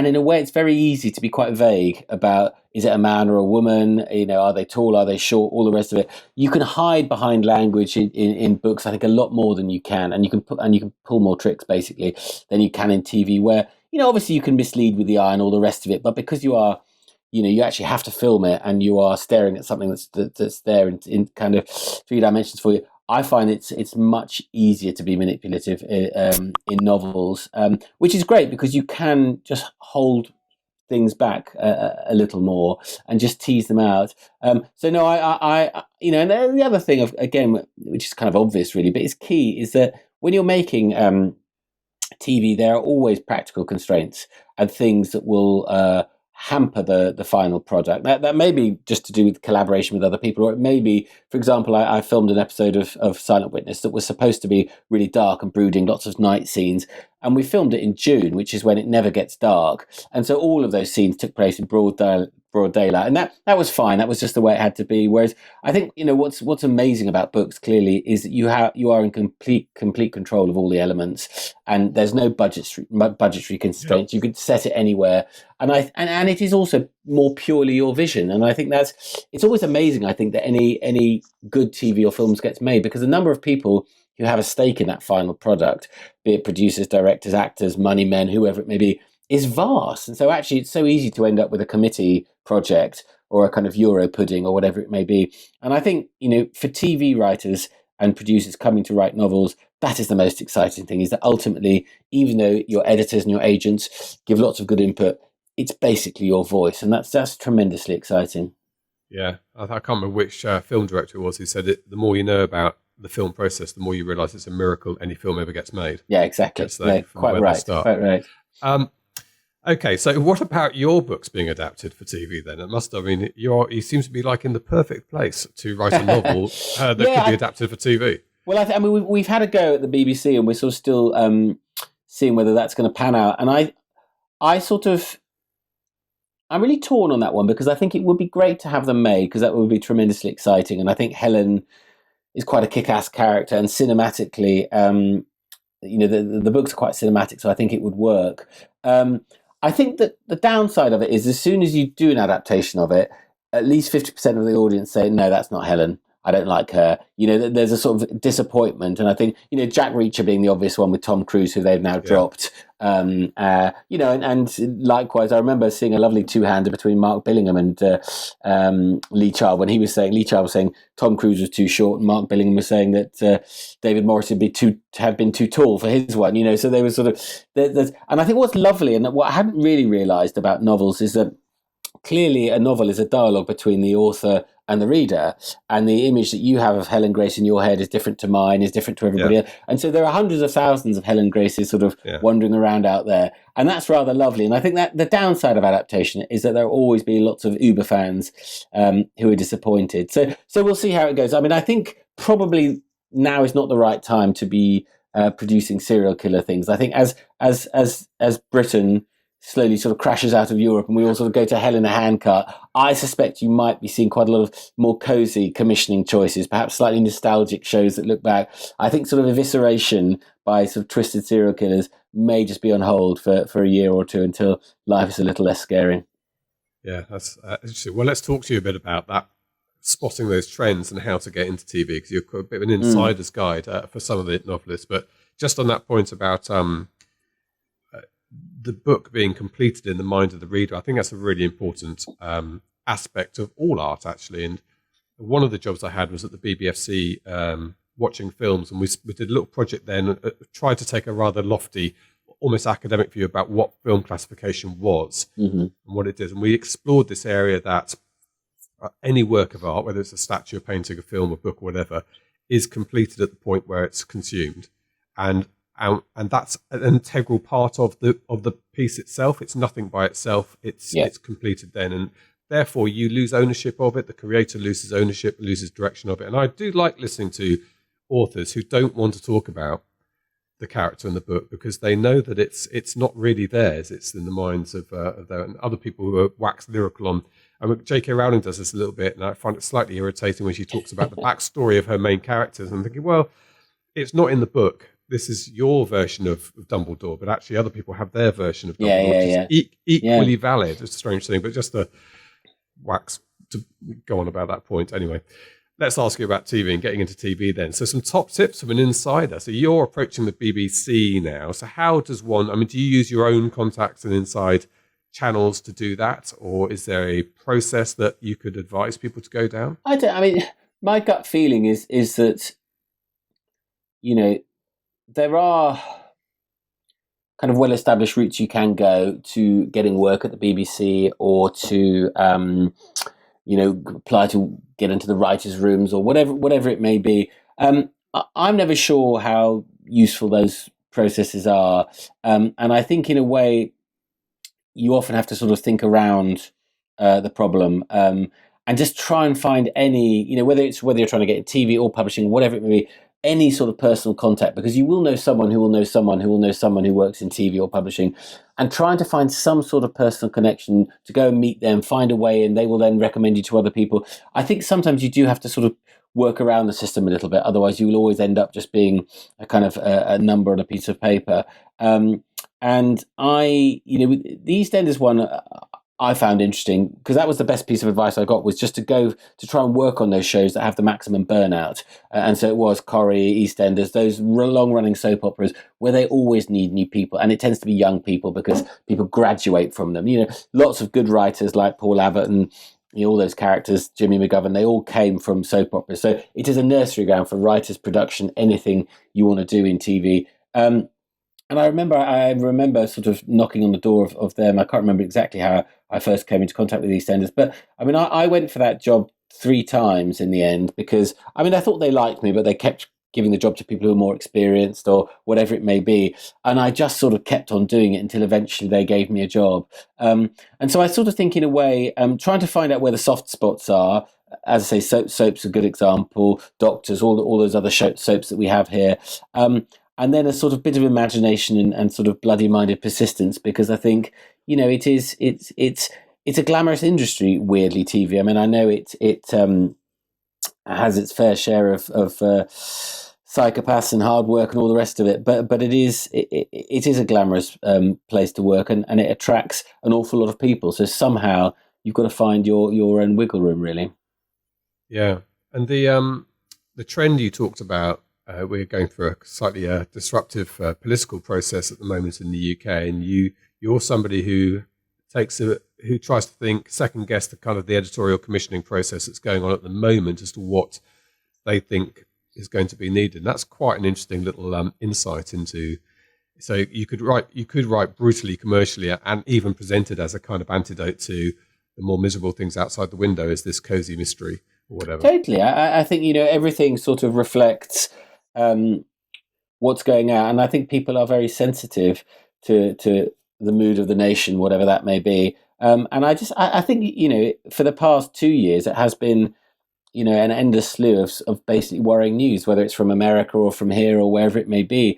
in a way it's very easy to be quite vague about, is it a man or a woman? Are they tall? Are they short? All the rest of it. You can hide behind language in books, I think, a lot more than you can, and you can pull more tricks basically than you can in TV, where obviously you can mislead with the eye and all the rest of it, but because you are, you actually have to film it and you are staring at something that's there in kind of three dimensions for you. I find it's much easier to be manipulative in novels, which is great because you can just hold things back a little more and just tease them out. So no, I and the other thing again, which is kind of obvious really, but it's key, is that when you're making TV, there are always practical constraints and things that will hamper the final product. That may be just to do with collaboration with other people, or it may be, for example, I filmed an episode of Silent Witness that was supposed to be really dark and brooding, lots of night scenes, and we filmed it in June, which is when it never gets dark, and so all of those scenes took place in broad daylight, and that was fine. That was just the way it had to be. Whereas I think what's amazing about books clearly is that you are in complete control of all the elements, and there's no budgetary constraints. Yep. You could set it anywhere, and it is also more purely your vision. And I think it's always amazing. I think that any good TV or films gets made because the number of people who have a stake in that final product, be it producers, directors, actors, money men, whoever it may be, is vast. And so actually it's so easy to end up with a committee project or a kind of Euro pudding or whatever it may be. And I think, for TV writers and producers coming to write novels, that is the most exciting thing, is that ultimately, even though your editors and your agents give lots of good input, it's basically your voice. And that's tremendously exciting. Yeah, I can't remember which film director it was who said it. The more you know about the film process, the more you realise it's a miracle any film ever gets made. Yeah, exactly. Quite right. Okay, so what about your books being adapted for TV then? You seem to be like in the perfect place to write a novel that could be adapted for TV. Well, we've had a go at the BBC and we're sort of still seeing whether that's going to pan out. And I'm really torn on that one because I think it would be great to have them made because that would be tremendously exciting. And I think Helen is quite a kick-ass character, and cinematically, the books are quite cinematic, so I think it would work. I think that the downside of it is as soon as you do an adaptation of it, at least 50% of the audience say, no, that's not Helen. I don't like her. There's a sort of disappointment. And I think, Jack Reacher being the obvious one with Tom Cruise, who they've now dropped. And likewise, I remember seeing a lovely two-hander between Mark Billingham and Lee Child when Lee Child was saying Tom Cruise was too short and Mark Billingham was saying that David Morris had been too tall for his one, so they were sort of, and I think what's lovely and what I hadn't really realised about novels is that clearly a novel is a dialogue between the author and the reader, and the image that you have of Helen Grace in your head is different to mine, is different to everybody else. And so there are hundreds of thousands of Helen Graces sort of wandering around out there, and that's rather lovely. And I think that the downside of adaptation is that there will always be lots of Uber fans who are disappointed. So we'll see how it goes. I think probably now is not the right time to be producing serial killer things. I think as Britain slowly sort of crashes out of Europe and we all sort of go to hell in a handcart, I suspect you might be seeing quite a lot of more cosy commissioning choices, perhaps slightly nostalgic shows that look back. I think sort of evisceration by sort of twisted serial killers may just be on hold for a year or two until life is a little less scary. Yeah, that's interesting. Well, let's talk to you a bit about that, spotting those trends and how to get into TV, because you're a bit of an insider's guide for some of the novelists. But just on that point about the book being completed in the mind of the reader, I think that's a really important aspect of all art, actually. And one of the jobs I had was at the BBFC watching films, and we did a little project then, tried to take a rather lofty almost academic view about what film classification was and what it is. And we explored this area that any work of art, whether it's a statue, a painting, a film, a book, or whatever, is completed at the point where it's consumed. And that's an integral part of the piece itself. It's nothing by itself. It's completed then. And therefore, you lose ownership of it. The creator loses ownership, loses direction of it. And I do like listening to authors who don't want to talk about the character in the book because they know that it's not really theirs. It's in the minds of their and other people who are wax lyrical on. I mean, J.K. Rowling does this a little bit, and I find it slightly irritating when she talks about the backstory of her main characters. And I'm thinking, well, it's not in the book. This is your version of Dumbledore, but actually other people have their version of Dumbledore, which is equally valid. It's a strange thing, but just to wax to go on about that point. Anyway, let's ask you about TV and getting into TV then. So some top tips from an insider. So you're approaching the BBC now. So how does one, I mean, do you use your own contacts and inside channels to do that? Or is there a process that you could advise people to go down? I mean, my gut feeling is that, you know, there are kind of well-established routes you can go to getting work at the BBC or to, you know, apply to get into the writers' rooms or whatever it may be. I'm never sure how useful those processes are. And I think in a way, you often have to sort of think around the problem and just try and find any, you know, whether you're trying to get TV or publishing, whatever it may be, any sort of personal contact, because you will know someone who will know someone who will know someone who works in TV or publishing, and trying to find some sort of personal connection to go and meet them, find a way, and they will then recommend you to other people. I think sometimes you do have to sort of work around the system a little bit. Otherwise, you will always end up just being a kind of a number on a piece of paper. And I, you know, the EastEnders one, I found interesting because that was the best piece of advice I got, was just to go to try and work on those shows that have the maximum burnout. And so it was Corrie, EastEnders, those long-running soap operas where they always need new people. And it tends to be young people because people graduate from them. You know, lots of good writers like Paul Abbott and, you know, all those characters, Jimmy McGovern, they all came from soap operas. So it is a nursery ground for writers, production, anything you want to do in TV. And I remember sort of knocking on the door of them. I can't remember exactly how I first came into contact with EastEnders, but I mean, I went for that job 3 times in the end because, I mean, I thought they liked me, but they kept giving the job to people who were more experienced or whatever it may be. And I just sort of kept on doing it until eventually they gave me a job. And so I sort of think in a way, trying to find out where the soft spots are. As I say, soap's a good example, Doctors, all those other soaps that we have here. And then a sort of bit of imagination and sort of bloody-minded persistence, because I think, you know, it's a glamorous industry, weirdly, TV. I mean, I know it has its fair share of psychopaths and hard work and all the rest of it, but it is a glamorous place to work, and it attracts an awful lot of people. So somehow you've got to find your own wiggle room, really. Yeah, and the trend you talked about. We're going through a slightly disruptive political process at the moment in the UK, and you're somebody who tries to think, second guess the kind of the editorial commissioning process that's going on at the moment as to what they think is going to be needed. And that's quite an interesting little insight into. So you could write brutally commercially and even present it as a kind of antidote to the more miserable things outside the window as this cozy mystery or whatever. Totally, I think, you know, everything sort of reflects what's going on, and I think people are very sensitive to the mood of the nation, whatever that may be. And I think, you know, for the past 2 years, it has been, you know, an endless slew of basically worrying news, whether it's from America or from here or wherever it may be,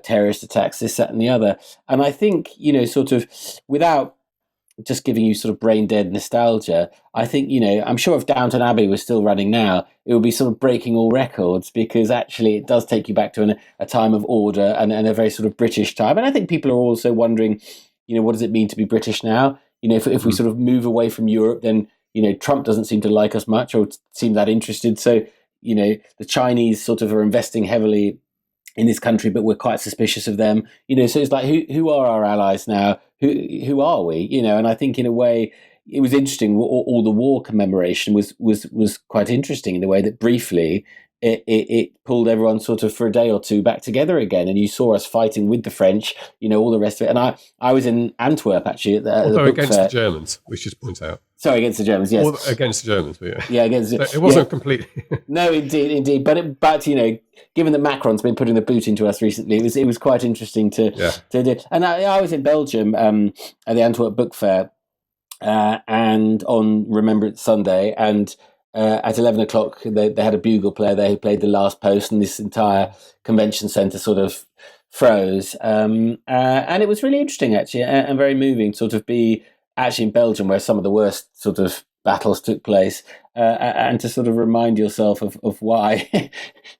terrorist attacks, this, that, and the other. And I think, you know, sort of without just giving you sort of brain dead nostalgia, I think, you know, I'm sure if Downton Abbey was still running now, it would be sort of breaking all records, because actually it does take you back to a time of order and a very sort of British time. And I think people are also wondering, you know, what does it mean to be British now? You know, if we sort of move away from Europe, then, you know, Trump doesn't seem to like us much or seem that interested. So, you know, the Chinese sort of are investing heavily in this country, but we're quite suspicious of them. You know, so it's like, who are our allies now? Who are we? You know, and I think in a way it was interesting. All the war commemoration was quite interesting in the way that briefly it pulled everyone sort of for a day or two back together again, and you saw us fighting with the French, all the rest of it. And I was in Antwerp actually at the book against fair. the Germans, we should point out. Sorry, against the Germans, yes. Or against the Germans, but yeah, against. So it wasn't completely. No, indeed. But given that Macron's been putting the boot into us recently, it was quite interesting to do. And I was in Belgium at the Antwerp Book Fair, and on Remembrance Sunday, and at 11 o'clock they had a bugle player there who played the last post, and this entire convention centre sort of froze. And it was really interesting actually, and very moving, sort of be actually in Belgium where some of the worst sort of battles took place, and to sort of remind yourself of why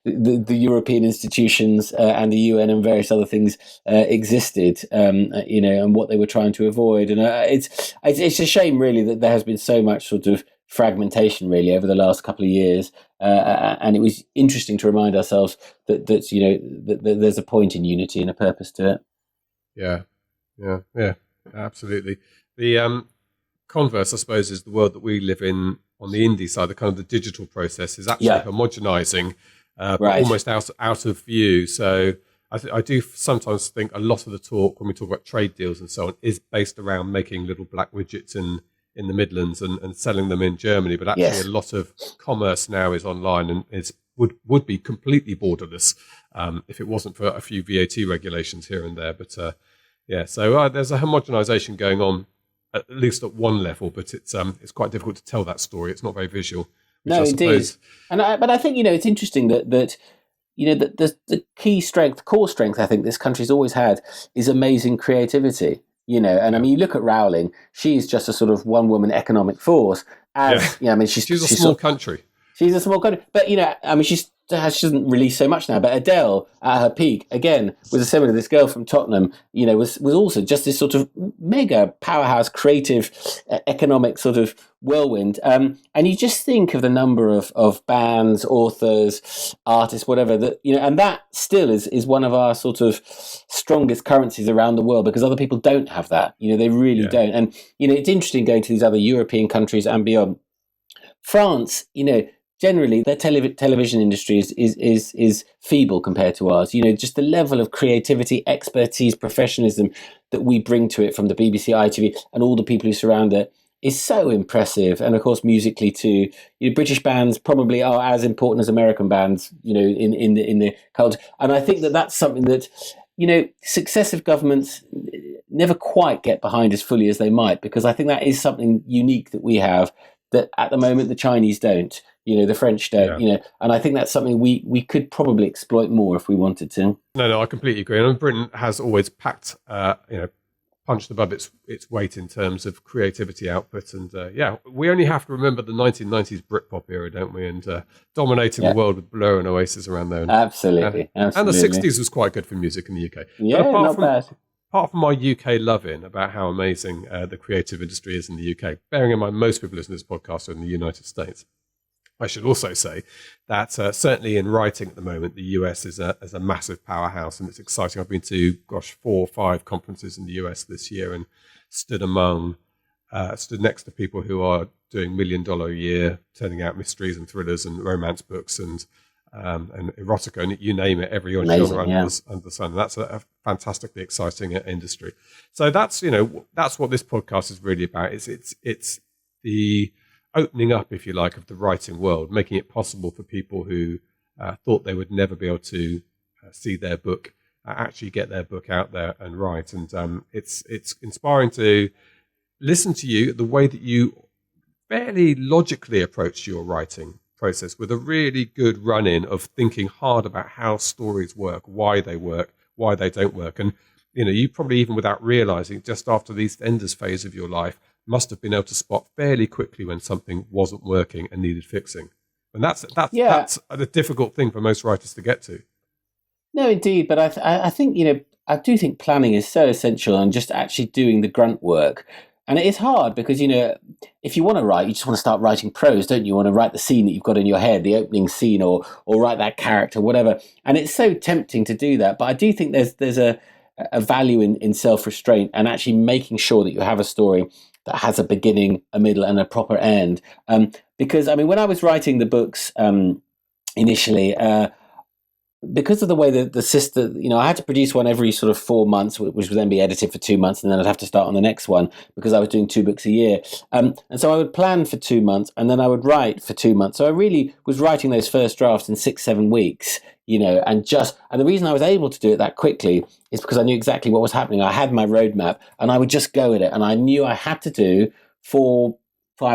the European institutions and the UN and various other things existed, and what they were trying to avoid. And it's a shame really that there has been so much sort of fragmentation really over the last couple of years, and it was interesting to remind ourselves that there's a point in unity and a purpose to it. Yeah, absolutely. The converse, I suppose, is the world that we live in on the indie side. The kind of the digital process is actually homogenizing, but almost out of view. So I do sometimes think a lot of the talk when we talk about trade deals and so on is based around making little black widgets in the Midlands and selling them in Germany. But actually a lot of commerce now is online and would be completely borderless if it wasn't for a few VAT regulations here and there. But so there's a homogenization going on, at least at one level, but it's quite difficult to tell that story. It's not very visual. No, indeed. But I think it's interesting that the core strength I think this country's always had is amazing creativity. And I mean, you look at Rowling; she's just a sort of one-woman economic force. She's a small country. She's a small country, but she doesn't release so much now. But Adele, at her peak, again, was similar. This girl from Tottenham, was also just this sort of mega powerhouse, creative, economic sort of whirlwind. And you just think of the number of bands, authors, artists, whatever that and that still is one of our sort of strongest currencies around the world, because other people don't have that. They really don't. And it's interesting going to these other European countries and beyond. France, generally, their television industry is feeble compared to ours. Just the level of creativity, expertise, professionalism that we bring to it from the BBC, ITV, and all the people who surround it is so impressive. And of course, musically too, British bands probably are as important as American bands, in the culture. And I think that that's something that successive governments never quite get behind as fully as they might, because I think that is something unique that we have that at the moment the Chinese don't, the French don't, and I think that's something we could probably exploit more if we wanted to. No, I completely agree. And Britain has always packed, punched above its weight in terms of creativity output. And we only have to remember the 1990s Britpop era, don't we? And dominating the world with Blur and Oasis around there. Absolutely. And the 60s was quite good for music in the UK. Yeah, not bad. Apart from my UK love-in about how amazing the creative industry is in the UK, bearing in mind most people listening to this podcast are in the United States, I should also say that certainly in writing at the moment, the US is a massive powerhouse, and it's exciting. I've been to, 4 or 5 conferences in the US this year and stood next to people who are doing $1 million a year, turning out mysteries and thrillers and romance books and erotica, and you name it, every genre under the sun. That's a fantastically exciting industry. So that's what this podcast is really about. It's the opening up, if you like, of the writing world, making it possible for people who thought they would never be able to see their book actually get their book out there and write. And it's inspiring to listen to you, the way that you fairly logically approach your writing process, with a really good run-in of thinking hard about how stories work, why they don't work. And you probably, even without realizing, just after the Eastenders phase of your life, must have been able to spot fairly quickly when something wasn't working and needed fixing. And that's a difficult thing for most writers to get to. No, indeed. But I think I do think planning is so essential, and just actually doing the grunt work. And it is hard because, if you want to write, you just want to start writing prose, don't you? You want to write the scene that you've got in your head, the opening scene, or write that character, whatever. And it's so tempting to do that. But I do think there's a value in self-restraint and actually making sure that you have a story that has a beginning, a middle, and a proper end. Because, when I was writing the books, initially. Because of the way that the system, I had to produce one every sort of 4 months, which would then be edited for 2 months, and then I'd have to start on the next one because I was doing 2 books a year. And so I would plan for 2 months, and then I would write for 2 months. So I really was writing those first drafts in 6-7 weeks, and the reason I was able to do it that quickly is because I knew exactly what was happening. I had my roadmap, and I would just go with it, and I knew I had to do 4-5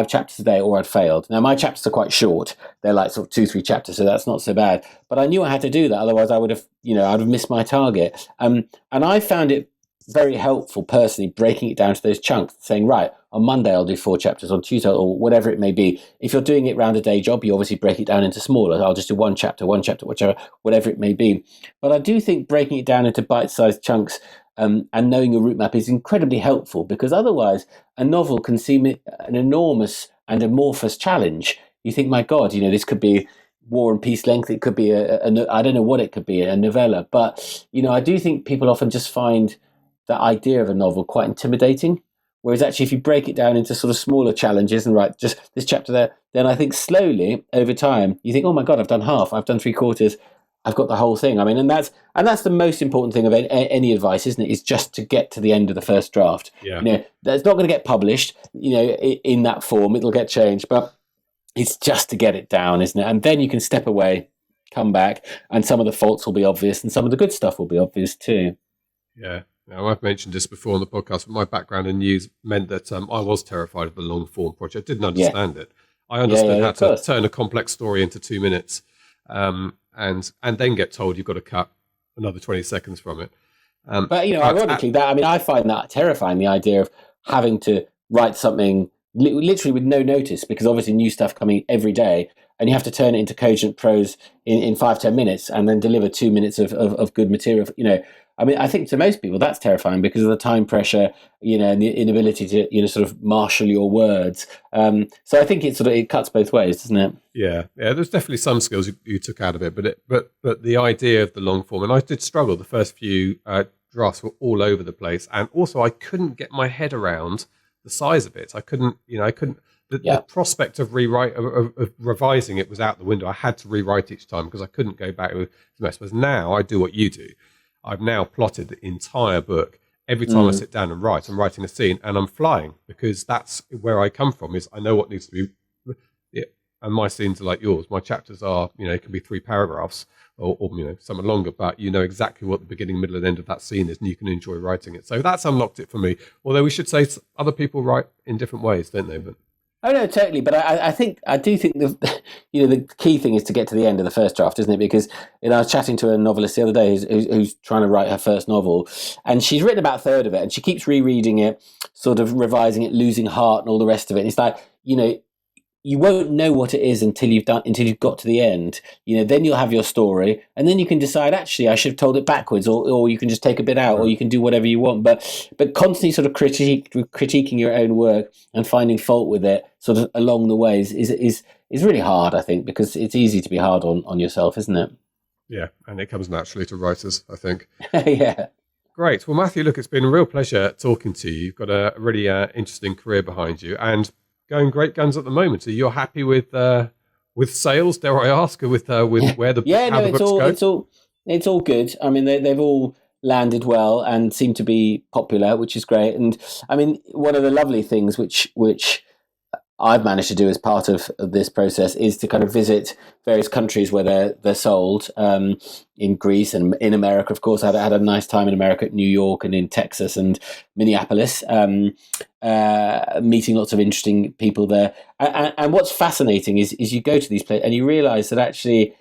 chapters a day or I'd failed. Now, my chapters are quite short. They're like sort of 2-3 chapters, so that's not so bad. But I knew I had to do that. Otherwise, I would have, I'd have missed my target. And I found it very helpful personally, breaking it down to those chunks, saying, right, on Monday, I'll do 4 chapters, on Tuesday, or whatever it may be. If you're doing it around a day job, you obviously break it down into smaller. I'll just do one chapter, whatever it may be. But I do think breaking it down into bite-sized chunks and knowing your route map is incredibly helpful, because otherwise a novel can seem an enormous and amorphous challenge. You think, my God, this could be War and Peace length. It could be I don't know what it could be, a novella. But, I do think people often just find the idea of a novel quite intimidating. Whereas actually, if you break it down into sort of smaller challenges and write just this chapter there, then I think slowly over time, you think, oh my God, I've done half, I've done 3/4. I've got the whole thing. I mean, and that's the most important thing of any advice, isn't it? Is just to get to the end of the first draft. Yeah. That's not going to get published, in that form. It'll get changed, but it's just to get it down, isn't it? And then you can step away, come back, and some of the faults will be obvious, and some of the good stuff will be obvious too. Yeah. Now, I've mentioned this before on the podcast, but my background in news meant that I was terrified of the long form project. I didn't understand it. I understood how to turn a complex story into 2 minutes. And then get told you've got to cut another 20 seconds from it. But ironically, I find that terrifying, the idea of having to write something literally with no notice, because obviously new stuff coming every day, and you have to turn it into cogent prose in 5-10 minutes and then deliver 2 minutes of good material. I think to most people that's terrifying because of the time pressure, and the inability to, sort of marshal your words. So I think it cuts both ways, doesn't it? Yeah. There's definitely some skills you took out of it, but the idea of the long form, and I did struggle. The first few drafts were all over the place, and also I couldn't get my head around the size of it. I couldn't. The prospect of of revising it was out the window. I had to rewrite each time because I couldn't go back with the mess. But now I do what you do. I've now plotted the entire book. Every time I sit down and write, I'm writing a scene and I'm flying, because that's where I come from. Is I know what needs to be. And my scenes are like yours. My chapters are, it can be 3 paragraphs or some are longer, but you know exactly what the beginning, middle, and end of that scene is, and you can enjoy writing it. So that's unlocked it for me. Although we should say other people write in different ways, don't they? But oh no, totally. But I do think the key thing is to get to the end of the first draft, isn't it? Because I was chatting to a novelist the other day who's trying to write her first novel, and she's written about a third of it, and she keeps rereading it, sort of revising it, losing heart, and all the rest of it. And it's like, you won't know what it is until you've got to the end. Then you'll have your story, and then you can decide, actually, I should have told it backwards, or you can just take a bit out, or you can do whatever you want. But constantly sort of critiquing your own work and finding fault with it sort of along the ways is really hard, I think, because it's easy to be hard on yourself, isn't it? Yeah, and it comes naturally to writers, I think. Yeah. Great. Well, Matthew, look, it's been a real pleasure talking to you. You've got a really interesting career behind you, and going great guns at the moment. So you're happy with sales, dare I ask, with where the the books go? It's all good. I mean, they've all landed well and seem to be popular, which is great. And I mean, one of the lovely things which I've managed to do as part of this process is to kind of visit various countries where they're sold, in Greece and in America. Of course, I had a nice time in America, New York, and in Texas and Minneapolis, meeting lots of interesting people there. And what's fascinating is you go to these places and you realize that actually,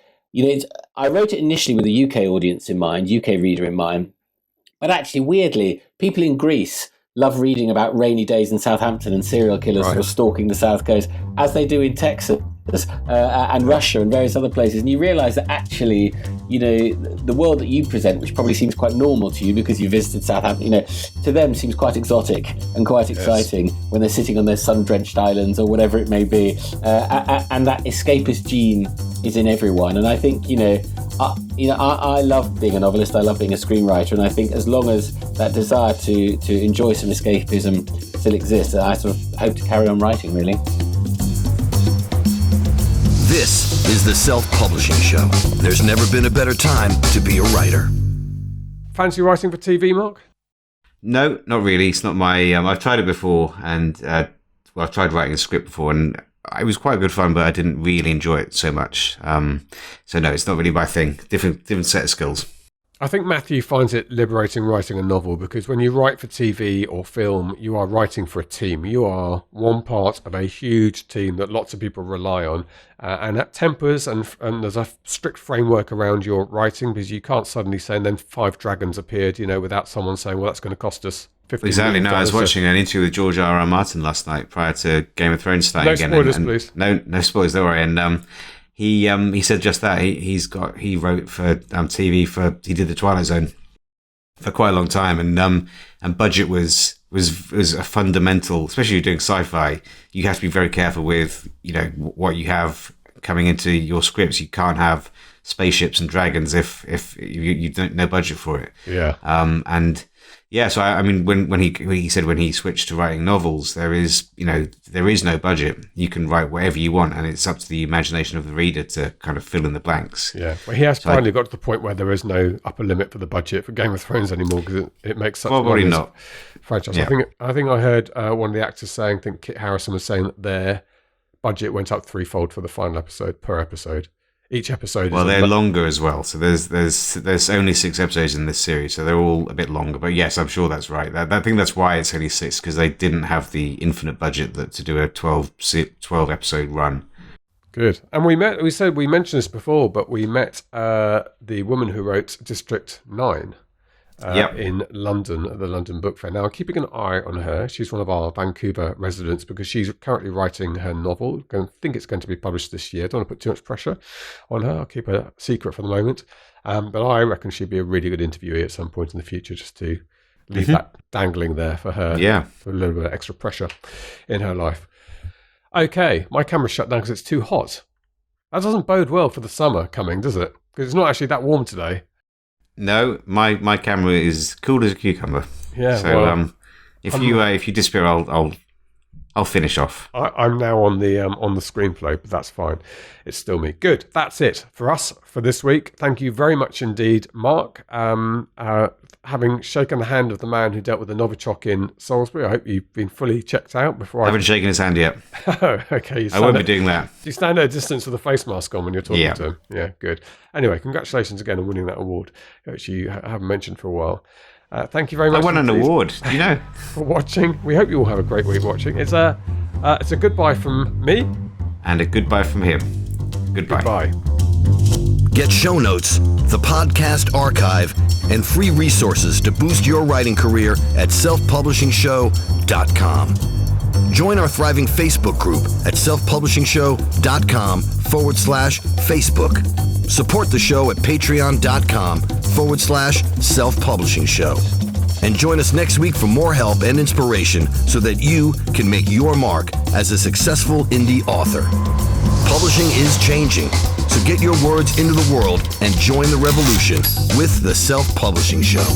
I wrote it initially with a UK audience in mind, UK reader in mind, but actually, weirdly, people in Greece love reading about rainy days in Southampton and serial killers sort of stalking the South Coast, as they do in Texas and Russia and various other places. And you realise that actually, the world that you present, which probably seems quite normal to you because you visited Southampton, to them seems quite exotic and quite exciting when they're sitting on their sun-drenched islands or whatever it may be. And that escapist gene is in everyone. And I think, I love being a novelist. I love being a screenwriter. And I think as long as that desire to enjoy some escapism still exists, I sort of hope to carry on writing, really. This is the Self-Publishing Show. There's never been a better time to be a writer. Fancy writing for TV, Mark? No, not really. It's not my. I've tried it before, and I've tried writing a script before, and it was quite good fun, but I didn't really enjoy it so much. So no, it's not really my thing. Different set of skills. I think Matthew finds it liberating writing a novel because when you write for TV or film, you are writing for a team. You are one part of a huge team that lots of people rely on. And that tempers and there's a strict framework around your writing because you can't suddenly say, and then 5 dragons appeared, without someone saying, well, that's going to cost us $50 Exactly. million. No, I was watching an interview with George R.R. Martin last night prior to Game of Thrones starting again. No spoilers, please. No spoilers, don't worry. And he said just that. He wrote for TV he did the Twilight Zone for quite a long time, and budget was a fundamental, especially if you're doing sci-fi. You have to be very careful with what you have coming into your scripts. You can't have spaceships and dragons if you don't no budget for it. Yeah. So I mean, when he said when he switched to writing novels, there is no budget. You can write whatever you want, and it's up to the imagination of the reader to kind of fill in the blanks. Yeah, well, he has finally got to the point where there is no upper limit for the budget for Game of Thrones anymore because it makes such probably not franchise. Yeah. I think I heard one of the actors saying, I think Kit Harrison was saying that their budget went up 3-fold for the final episode per episode. Each episode. Well, they're longer as well. So there's only 6 episodes in this series, so they're all a bit longer. But yes, I'm sure that's right. I think that's why it's only 6 because they didn't have the infinite budget to do a 12 episode run. Good. And we mentioned this before, but we met the woman who wrote District 9. In London at the London Book Fair. Now, I'm keeping an eye on her. She's one of our Vancouver residents because she's currently writing her novel. I think it's going to be published this year. Don't want to put too much pressure on her. I'll keep her secret for the moment. But I reckon she'd be a really good interviewee at some point in the future just to leave that dangling there for her. Yeah. For a little bit of extra pressure in her life. Okay, my camera's shut down because it's too hot. That doesn't bode well for the summer coming, does it? Because it's not actually that warm today. No, my camera is cool as a cucumber. Yeah. So well, if you disappear, I'll finish off. I'm now on the screenplay, but that's fine. It's still me. Good. That's it for us for this week. Thank you very much indeed, Mark. Having shaken the hand of the man who dealt with the Novichok in Salisbury, I hope you've been fully checked out before. I haven't shaken his hand yet. Oh, okay. I won't be doing that. You stand at a distance with a face mask on when you're talking Yeah. to him. Yeah, good. Anyway, congratulations again on winning that award, which you haven't mentioned for a while. Thank you very much. I won an award. Do you know? For watching. We hope you all have a great week watching. It's a goodbye from me. And a goodbye from him. Goodbye. Goodbye. Get show notes, the podcast archive, and free resources to boost your writing career at selfpublishingshow.com. Join our thriving Facebook group at selfpublishingshow.com/Facebook. Support the show at patreon.com/selfpublishingshow. And join us next week for more help and inspiration so that you can make your mark as a successful indie author. Publishing is changing, so get your words into the world and join the revolution with the Self-Publishing Show.